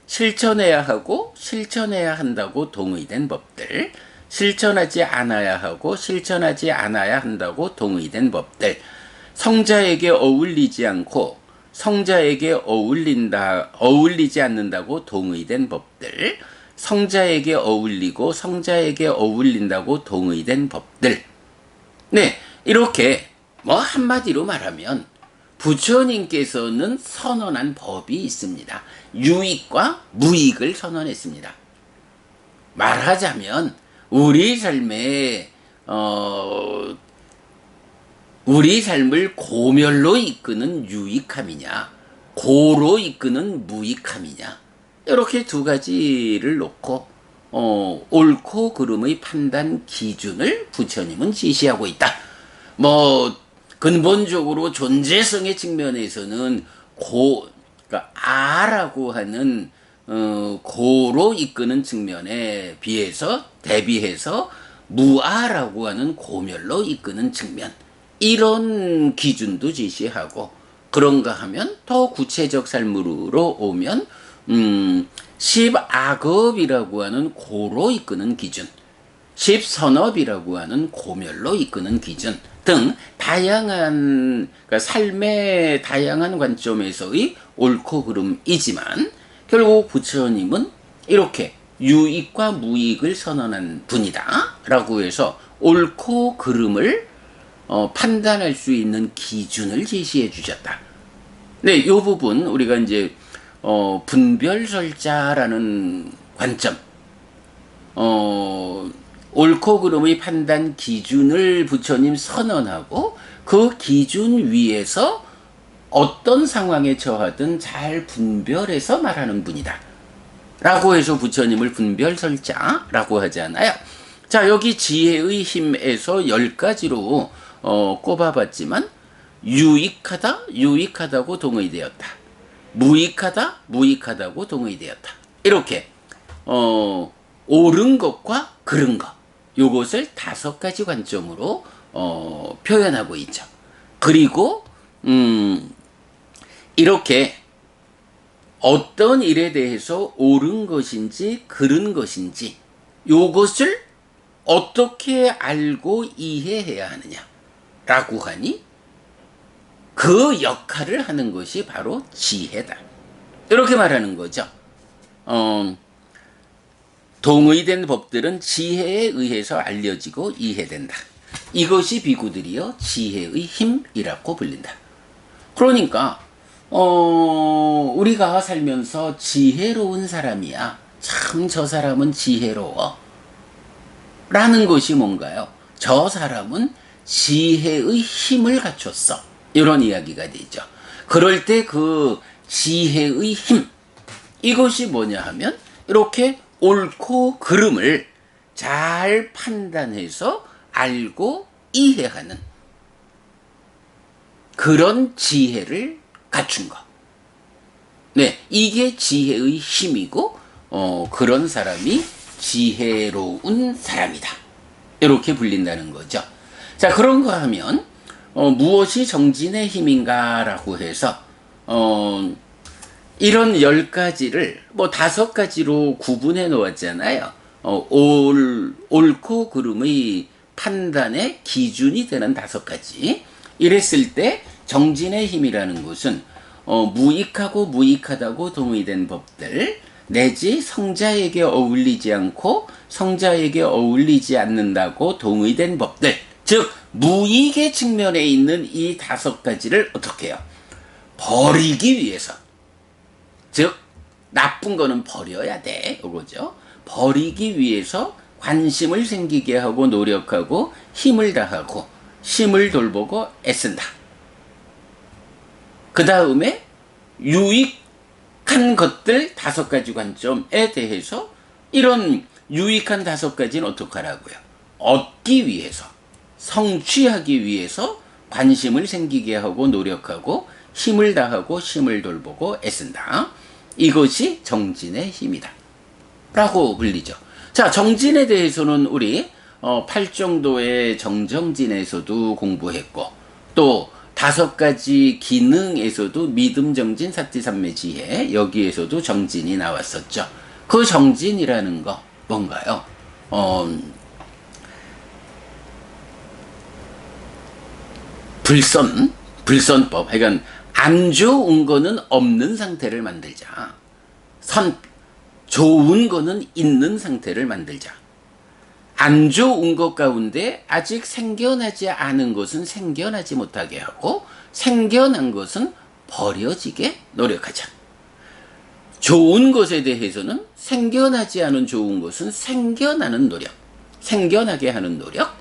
실천해야 하고 실천해야 한다고 동의된 법들, 실천하지 않아야 하고 실천하지 않아야 한다고 동의된 법들, 성자에게 어울리지 않고 성자에게 어울리지 않는다고 동의된 법들, 성자에게 어울리고 성자에게 어울린다고 동의된 법들. 네, 이렇게 뭐 한마디로 말하면 부처님께서는 선언한 법이 있습니다. 유익과 무익을 선언했습니다. 말하자면 우리 삶을 고멸로 이끄는 유익함이냐, 고로 이끄는 무익함이냐, 이렇게 두 가지를 놓고 옳고 그름의 판단 기준을 부처님은 지시하고 있다. 뭐 근본적으로 존재성의 측면에서는 그러니까 아라고 하는 고로 이끄는 측면에 대비해서 무아라고 하는 고멸로 이끄는 측면, 이런 기준도 지시하고, 그런가 하면 더 구체적 삶으로 오면 십악업이라고 하는 고로 이끄는 기준, 십선업이라고 하는 고멸로 이끄는 기준 등 다양한, 그러니까 삶의 다양한 관점에서의 옳고 그름이지만, 결국 부처님은 이렇게 유익과 무익을 선언한 분이다 라고 해서 옳고 그름을 판단할 수 있는 기준을 제시해 주셨다. 네, 이 부분 우리가 이제 분별설자라는 관점, 옳고 그름의 판단 기준을 부처님 선언하고 그 기준 위에서 어떤 상황에 처하든 잘 분별해서 말하는 분이다 라고 해서 부처님을 분별설자라고 하잖아요. 자, 여기 지혜의 힘에서 10가지로 꼽아봤지만, 유익하다고 동의되었다, 무익하다고 동의되었다, 이렇게 옳은 것과 그른 것, 요것을 5가지 관점으로 표현하고 있죠. 그리고 이렇게 어떤 일에 대해서 옳은 것인지 그른 것인지 요것을 어떻게 알고 이해해야 하느냐라고 하니, 그 역할을 하는 것이 바로 지혜다, 이렇게 말하는 거죠. 동의된 법들은 지혜에 의해서 알려지고 이해된다. 이것이 비구들이여 지혜의 힘이라고 불린다. 그러니까 우리가 살면서 지혜로운 사람이야, 참 저 사람은 지혜로워 라는 것이 뭔가요? 저 사람은 지혜의 힘을 갖췄어, 이런 이야기가 되죠. 그럴 때 그 지혜의 힘, 이것이 뭐냐 하면 이렇게 옳고 그름을 잘 판단해서 알고 이해하는 그런 지혜를 갖춘 것. 네, 이게 지혜의 힘이고, 그런 사람이 지혜로운 사람이다, 이렇게 불린다는 거죠. 자, 그런가 하면 무엇이 정진의 힘인가 라고 해서 이런 10가지를 뭐 5가지로 구분해 놓았잖아요. 옳고 그름의 판단의 기준이 되는 5가지. 이랬을 때 정진의 힘이라는 것은 무익하고 무익하다고 동의된 법들, 내지 성자에게 어울리지 않고 성자에게 어울리지 않는다고 동의된 법들, 즉 무익의 측면에 있는 이 5가지를 어떻게 해요? 버리기 위해서, 즉 나쁜 거는 버려야 돼, 이거죠. 버리기 위해서 관심을 생기게 하고 노력하고 힘을 다하고 심을 돌보고 애쓴다. 그 다음에 유익한 것들 5가지 관점에 대해서 이런 유익한 5가지는 어떻게 하라고요? 얻기 위해서, 성취하기 위해서 관심을 생기게 하고 노력하고 힘을 다하고 심을 돌보고 애쓴다. 이것이 정진의 힘이다 라고 불리죠. 자, 정진에 대해서는 우리 8정도의 정정진에서도 공부했고, 또 다섯 가지 기능에서도 믿음, 정진, 사티, 삼매, 지혜 여기에서도 정진이 나왔었죠. 그 정진이라는 거 뭔가요? 불선법. 그러니까 안 좋은 거는 없는 상태를 만들자. 좋은 거는 있는 상태를 만들자. 안 좋은 것 가운데 아직 생겨나지 않은 것은 생겨나지 못하게 하고 생겨난 것은 버려지게 노력하자. 좋은 것에 대해서는 생겨나지 않은 좋은 것은 생겨나는 노력, 생겨나게 하는 노력,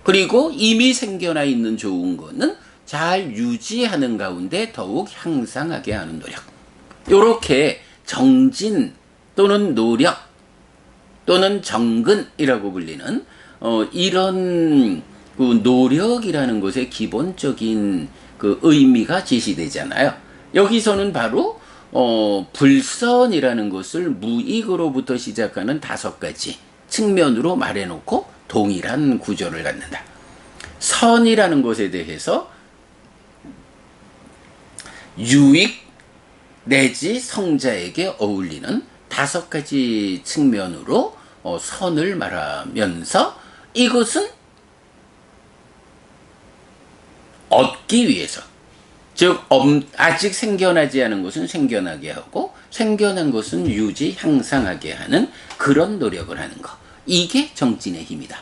그리고 이미 생겨나 있는 좋은 거는 잘 유지하는 가운데 더욱 향상하게 하는 노력. 이렇게 정진 또는 노력 또는 정근이라고 불리는 이런 그 노력이라는 것의 기본적인 그 의미가 제시되잖아요. 여기서는 바로 불선이라는 것을 무익으로부터 시작하는 다섯 가지 측면으로 말해놓고 동일한 구조를 갖는다. 선이라는 것에 대해서 유익 내지 성자에게 어울리는 다섯 가지 측면으로 선을 말하면서 이것은 얻기 위해서, 즉 아직 생겨나지 않은 것은 생겨나게 하고 생겨난 것은 유지 향상하게 하는 그런 노력을 하는 것, 이게 정진의 힘이다.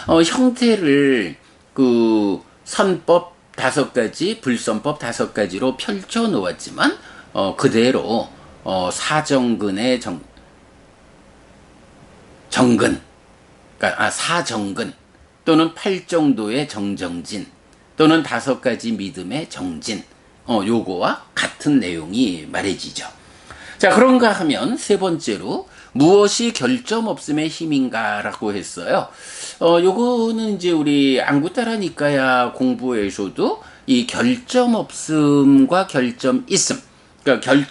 형태를 그 선법 다섯 가지, 불선법 다섯 가지로 펼쳐 놓았지만 그대로 사정근의 정근, 그러니까 사정근 또는 팔정도의 정정진 또는 다섯 가지 믿음의 정진, 요거와 같은 내용이 말해지죠. 자, 그런가 하면 세 번째로 무엇이 결점 없음의 힘인가라고 했어요. 요거는 이제 우리 안구따라 니까야 공부에서도 이 결점 없음과 결점 있음, 그러니까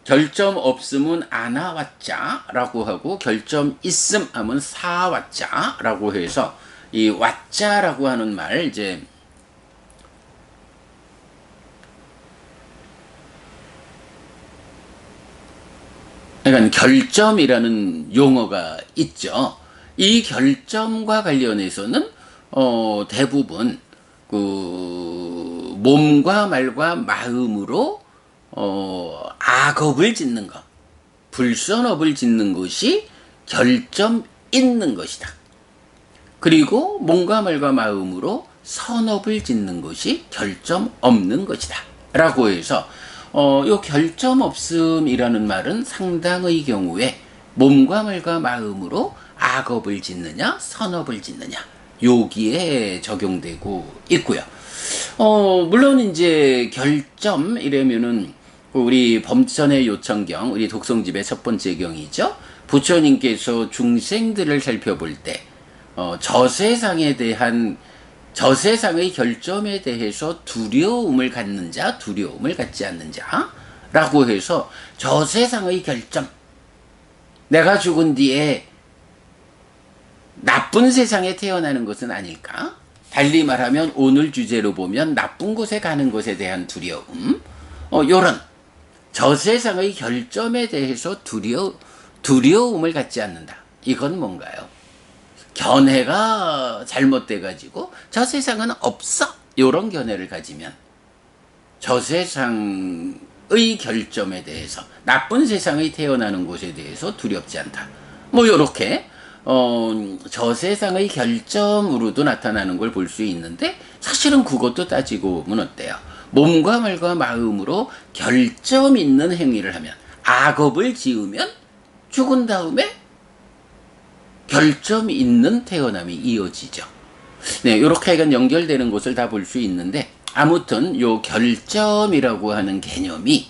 결점 없음은 아나왓자라고 하고 결점 있음 하면 사왓자라고 해서 이 왓자라고 하는 말 이제 그러니까 결점이라는 용어가 있죠. 이 결점과 관련해서는 대부분 그 몸과 말과 마음으로 악업을 짓는 것, 불선업을 짓는 것이 결점 있는 것이다. 그리고 몸과 말과 마음으로 선업을 짓는 것이 결점 없는 것이다. 라고 해서 요 결점 없음이라는 말은 상당의 경우에 몸과 말과 마음으로 악업을 짓느냐 선업을 짓느냐 여기에 적용되고 있고요. 물론 이제 결점 이라면은 우리 범천의 요청경, 우리 독성집의 첫 번째 경이죠. 부처님께서 중생들을 살펴볼 때 저세상의 결점에 대해서 두려움을 갖는 자, 두려움을 갖지 않는 자 라고 해서 저세상의 결점, 내가 죽은 뒤에 나쁜 세상에 태어나는 것은 아닐까? 달리 말하면 오늘 주제로 보면 나쁜 곳에 가는 것에 대한 두려움, 요런 저세상의 결점에 대해서 두려움을 갖지 않는다. 이건 뭔가요? 견해가 잘못돼가지고 저 세상은 없어, 요런 견해를 가지면 저 세상의 결점에 대해서, 나쁜 세상에 태어나는 곳에 대해서 두렵지 않다. 뭐 요렇게 저 세상의 결점으로도 나타나는 걸 볼 수 있는데, 사실은 그것도 따지고 보면 어때요? 몸과 말과 마음으로 결점 있는 행위를 하면, 악업을 지으면 죽은 다음에 결점 있는 태어남이 이어지죠. 네, 요렇게 연결되는 것을 다 볼 수 있는데, 아무튼 요 결점이라고 하는 개념이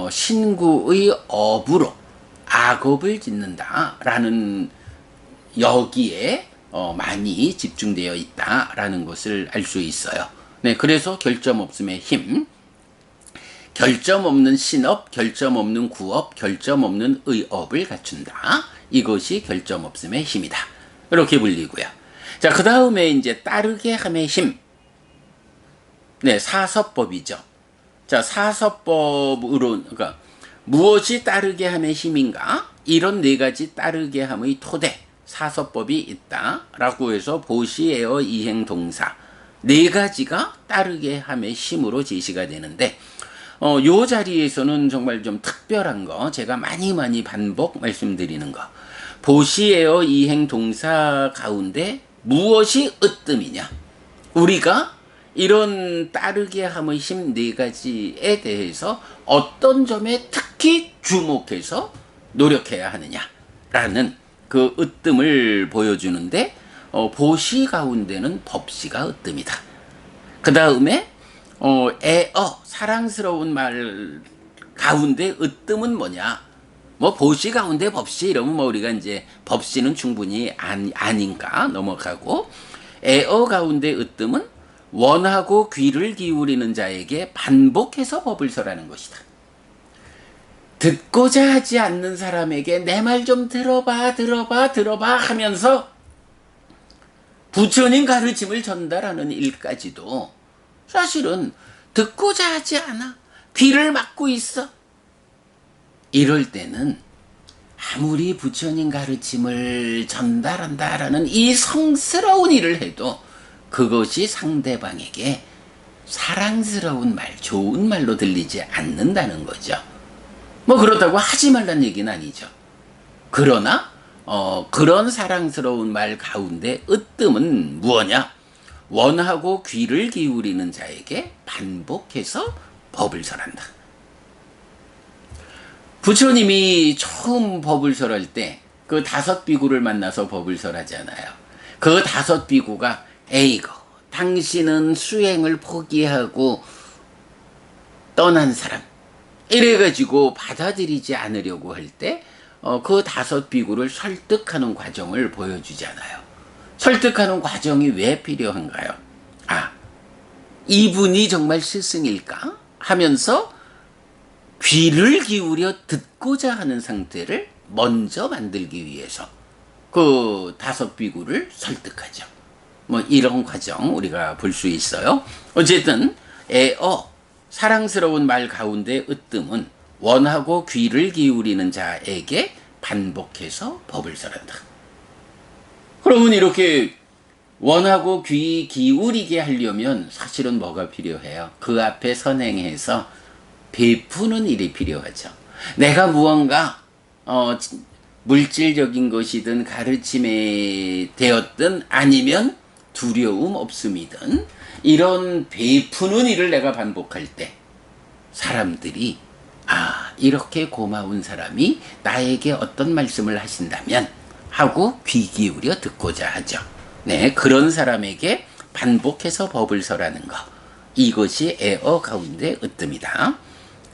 신구의 업으로 악업을 짓는다라는 여기에 많이 집중되어 있다라는 것을 알 수 있어요. 네, 그래서 결점 없음의 힘, 결점 없는 신업, 결점 없는 구업, 결점 없는 의업을 갖춘다. 이것이 결점 없음의 힘이다. 이렇게 불리고요. 자, 그 다음에 이제 따르게 함의 힘. 네, 사서법이죠. 자, 사서법으로, 그러니까, 무엇이 따르게 함의 힘인가? 이런 네 가지 따르게 함의 토대, 사서법이 있다. 라고 해서 보시에어 이행 동사. 네 가지가 따르게 함의 힘으로 제시가 되는데, 요 자리에서는 정말 좀 특별한 거, 제가 많이 반복 말씀드리는 거. 보시에어 이행 동사 가운데 무엇이 으뜸이냐? 우리가 이런 따르게 함의 힘 네 가지에 대해서 어떤 점에 특히 주목해서 노력해야 하느냐라는 그 으뜸을 보여주는데 보시 가운데는 법시가 으뜸이다. 그 다음에 사랑스러운 말 가운데 으뜸은 뭐냐? 뭐 보시 가운데 법시 이러면 뭐 우리가 이제 법시는 충분히 아닌가 넘어가고 가운데 으뜸은 원하고 귀를 기울이는 자에게 반복해서 법을 설하는 것이다. 듣고자 하지 않는 사람에게 내 말 좀 들어봐 하면서 부처님 가르침을 전달하는 일까지도 사실은 듣고자 하지 않아. 귀를 막고 있어. 이럴 때는 아무리 부처님 가르침을 전달한다라는 이 성스러운 일을 해도 그것이 상대방에게 사랑스러운 말, 좋은 말로 들리지 않는다는 거죠. 뭐 그렇다고 하지 말란 얘기는 아니죠. 그러나 그런 사랑스러운 말 가운데 으뜸은 무엇냐? 원하고 귀를 기울이는 자에게 반복해서 법을 설한다. 부처님이 처음 법을 설할 때 그 5비구를 만나서 법을 설하잖아요. 그 5비구가 에이고 당신은 수행을 포기하고 떠난 사람 이래가지고 받아들이지 않으려고 할 때 그 5비구를 설득하는 과정을 보여주잖아요. 설득하는 과정이 왜 필요한가요? 이분이 정말 스승일까? 하면서 귀를 기울여 듣고자 하는 상태를 먼저 만들기 위해서 그 5비구를 설득하죠. 뭐 이런 과정 우리가 볼 수 있어요. 어쨌든 사랑스러운 말 가운데 으뜸은 원하고 귀를 기울이는 자에게 반복해서 법을 설한다. 그러면 이렇게 원하고 귀 기울이게 하려면 사실은 뭐가 필요해요? 그 앞에 선행해서 베푸는 일이 필요하죠. 내가 무언가 물질적인 것이든 가르침에 되었든 아니면 두려움 없음이든 이런 베푸는 일을 내가 반복할 때 사람들이 이렇게 고마운 사람이 나에게 어떤 말씀을 하신다면 하고 귀 기울여 듣고자 하죠. 네, 그런 사람에게 반복해서 법을 설하는 것. 이것이 애어 가운데 으뜸이다.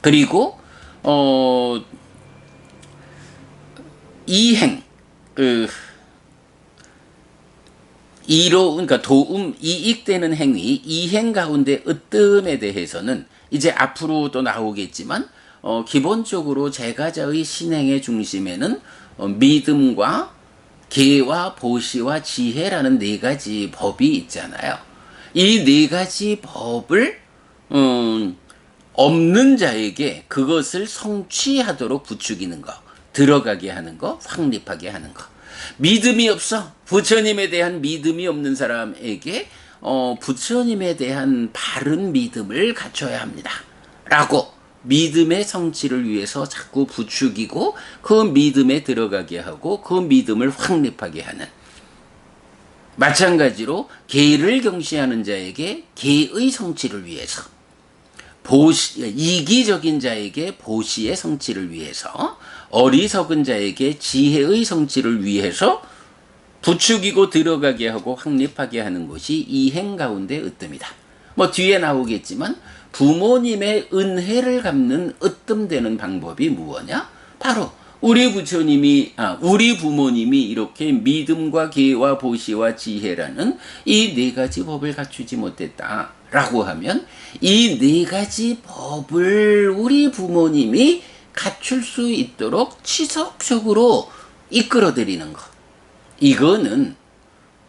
그리고 이행 그러니까 도움 이익되는 행위 이행 가운데 으뜸에 대해서는 이제 앞으로 또 나오겠지만 기본적으로 제가자의 신행의 중심에는 믿음과 계와 보시와 지혜라는 4가지 법이 있잖아요. 이 4가지 법을 없는 자에게 그것을 성취하도록 부추기는 거, 들어가게 하는 거, 확립하게 하는 거. 믿음이 없어. 부처님에 대한 믿음이 없는 사람에게 부처님에 대한 바른 믿음을 갖춰야 합니다. 라고 믿음의 성취를 위해서 자꾸 부추기고 그 믿음에 들어가게 하고 그 믿음을 확립하게 하는. 마찬가지로 계를 경시하는 자에게 계의 성취를 위해서 이기적인 자에게 보시의 성취를 위해서 어리석은 자에게 지혜의 성취를 위해서 부추기고 들어가게 하고 확립하게 하는 것이 이행 가운데 으뜸이다. 뭐 뒤에 나오겠지만 부모님의 은혜를 갚는 으뜸되는 방법이 무엇이냐? 바로 우리 부모님이 이렇게 믿음과 계와 보시와 지혜라는 이 4가지 법을 갖추지 못했다라고 하면 이 4가지 법을 우리 부모님이 갖출 수 있도록 지속적으로 이끌어드리는 것. 이거는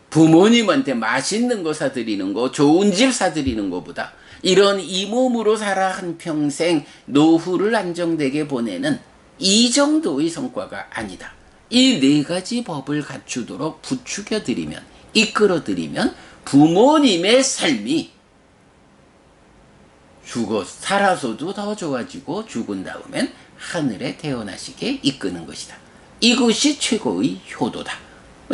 부모님한테 맛있는 거 사드리는 거, 좋은 집 사드리는 것보다 이런 이 몸으로 살아 한평생 노후를 안정되게 보내는 이 정도의 성과가 아니다. 이 네 가지 법을 갖추도록 부추겨드리면, 이끌어드리면 부모님의 삶이 살아서도 더 좋아지고 죽은 다음엔 하늘에 태어나시게 이끄는 것이다. 이것이 최고의 효도다.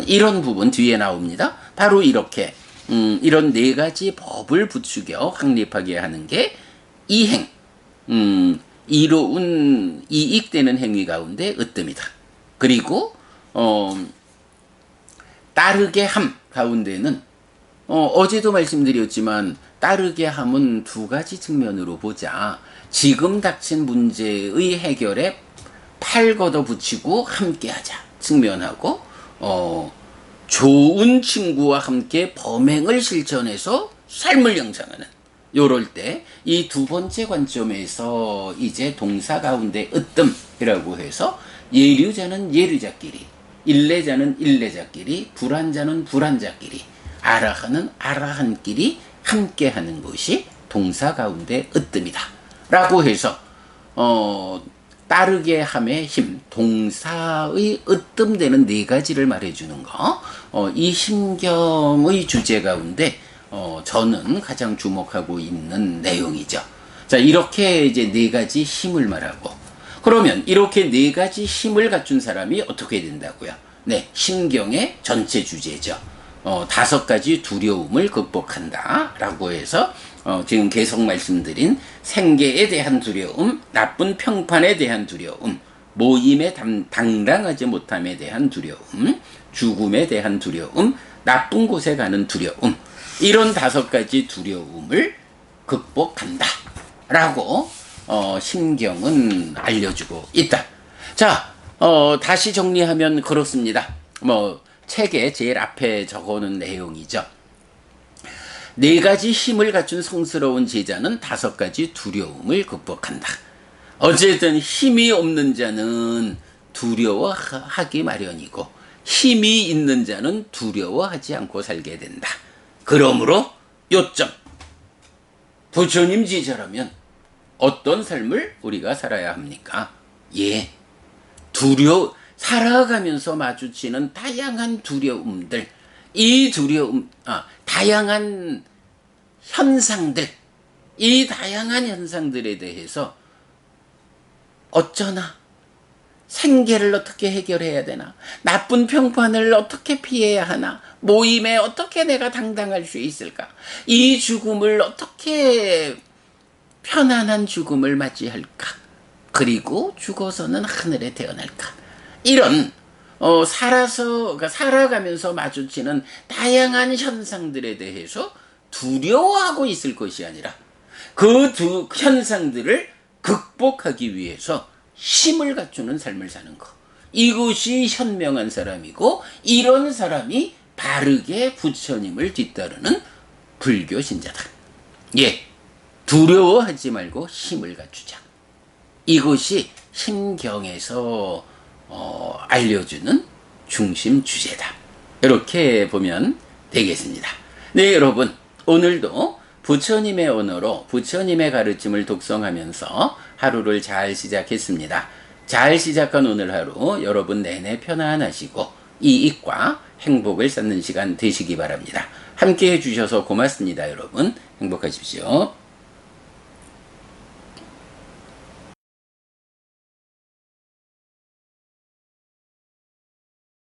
이런 부분 뒤에 나옵니다. 바로 이렇게 이런 네 가지 법을 부추겨 확립하게 하는 게 이행, 이로운 이익되는 행위 가운데 으뜸이다. 그리고 따르게 함 가운데는 어제도 말씀드렸지만 따르게 함은 두 가지 측면으로 보자. 지금 닥친 문제의 해결에 팔 걷어붙이고 함께하자 측면하고 좋은 친구와 함께 범행을 실천해서 삶을 영상하는 요럴 때 이 두 번째 관점에서 이제 동사 가운데 으뜸이라고 해서 예류자는 예류자끼리, 일례자는 일례자끼리, 불안자는 불안자끼리, 아라한은 아라한끼리 함께하는 것이 동사 가운데 으뜸이다 라고 해서 따르게 함의 힘, 동사의 으뜸되는 네 가지를 말해주는 거, 이 심경의 주제 가운데 저는 가장 주목하고 있는 내용이죠. 자, 이렇게 이제 네 가지 힘을 말하고, 그러면 이렇게 네 가지 힘을 갖춘 사람이 어떻게 된다고요? 네, 심경의 전체 주제죠. 5가지 두려움을 극복한다 라고 해서 지금 계속 말씀드린 생계에 대한 두려움, 나쁜 평판에 대한 두려움, 모임에 당당하지 못함에 대한 두려움, 죽음에 대한 두려움, 나쁜 곳에 가는 두려움, 이런 5가지 두려움을 극복한다 라고 심경은 알려주고 있다. 자, 다시 정리하면 그렇습니다. 책의 제일 앞에 적어놓은 내용이죠. 4가지 힘을 갖춘 성스러운 제자는 5가지 두려움을 극복한다. 어쨌든 힘이 없는 자는 두려워하기 마련이고 힘이 있는 자는 두려워하지 않고 살게 된다. 그러므로 요점, 부처님 제자라면 어떤 삶을 우리가 살아야 합니까? 예, 살아가면서 마주치는 다양한 두려움들, 이 두려움, 다양한 현상들, 이 다양한 현상들에 대해서 어쩌나 생계를 어떻게 해결해야 되나, 나쁜 평판을 어떻게 피해야 하나, 모임에 어떻게 내가 당당할 수 있을까, 이 죽음을 어떻게 편안한 죽음을 맞이할까, 그리고 죽어서는 하늘에 태어날까, 이런 살아가면서 마주치는 다양한 현상들에 대해서 두려워하고 있을 것이 아니라 그 두 현상들을 극복하기 위해서 힘을 갖추는 삶을 사는 것, 이것이 현명한 사람이고, 이런 사람이 바르게 부처님을 뒤따르는 불교 신자다. 예, 두려워하지 말고 힘을 갖추자. 이것이 심경에서 알려주는 중심 주제다. 이렇게 보면 되겠습니다. 네, 여러분, 오늘도 부처님의 언어로 부처님의 가르침을 독성하면서 하루를 잘 시작했습니다. 잘 시작한 오늘 하루 여러분 내내 편안하시고 이익과 행복을 쌓는 시간 되시기 바랍니다. 함께 해주셔서 고맙습니다. 여러분 행복하십시오.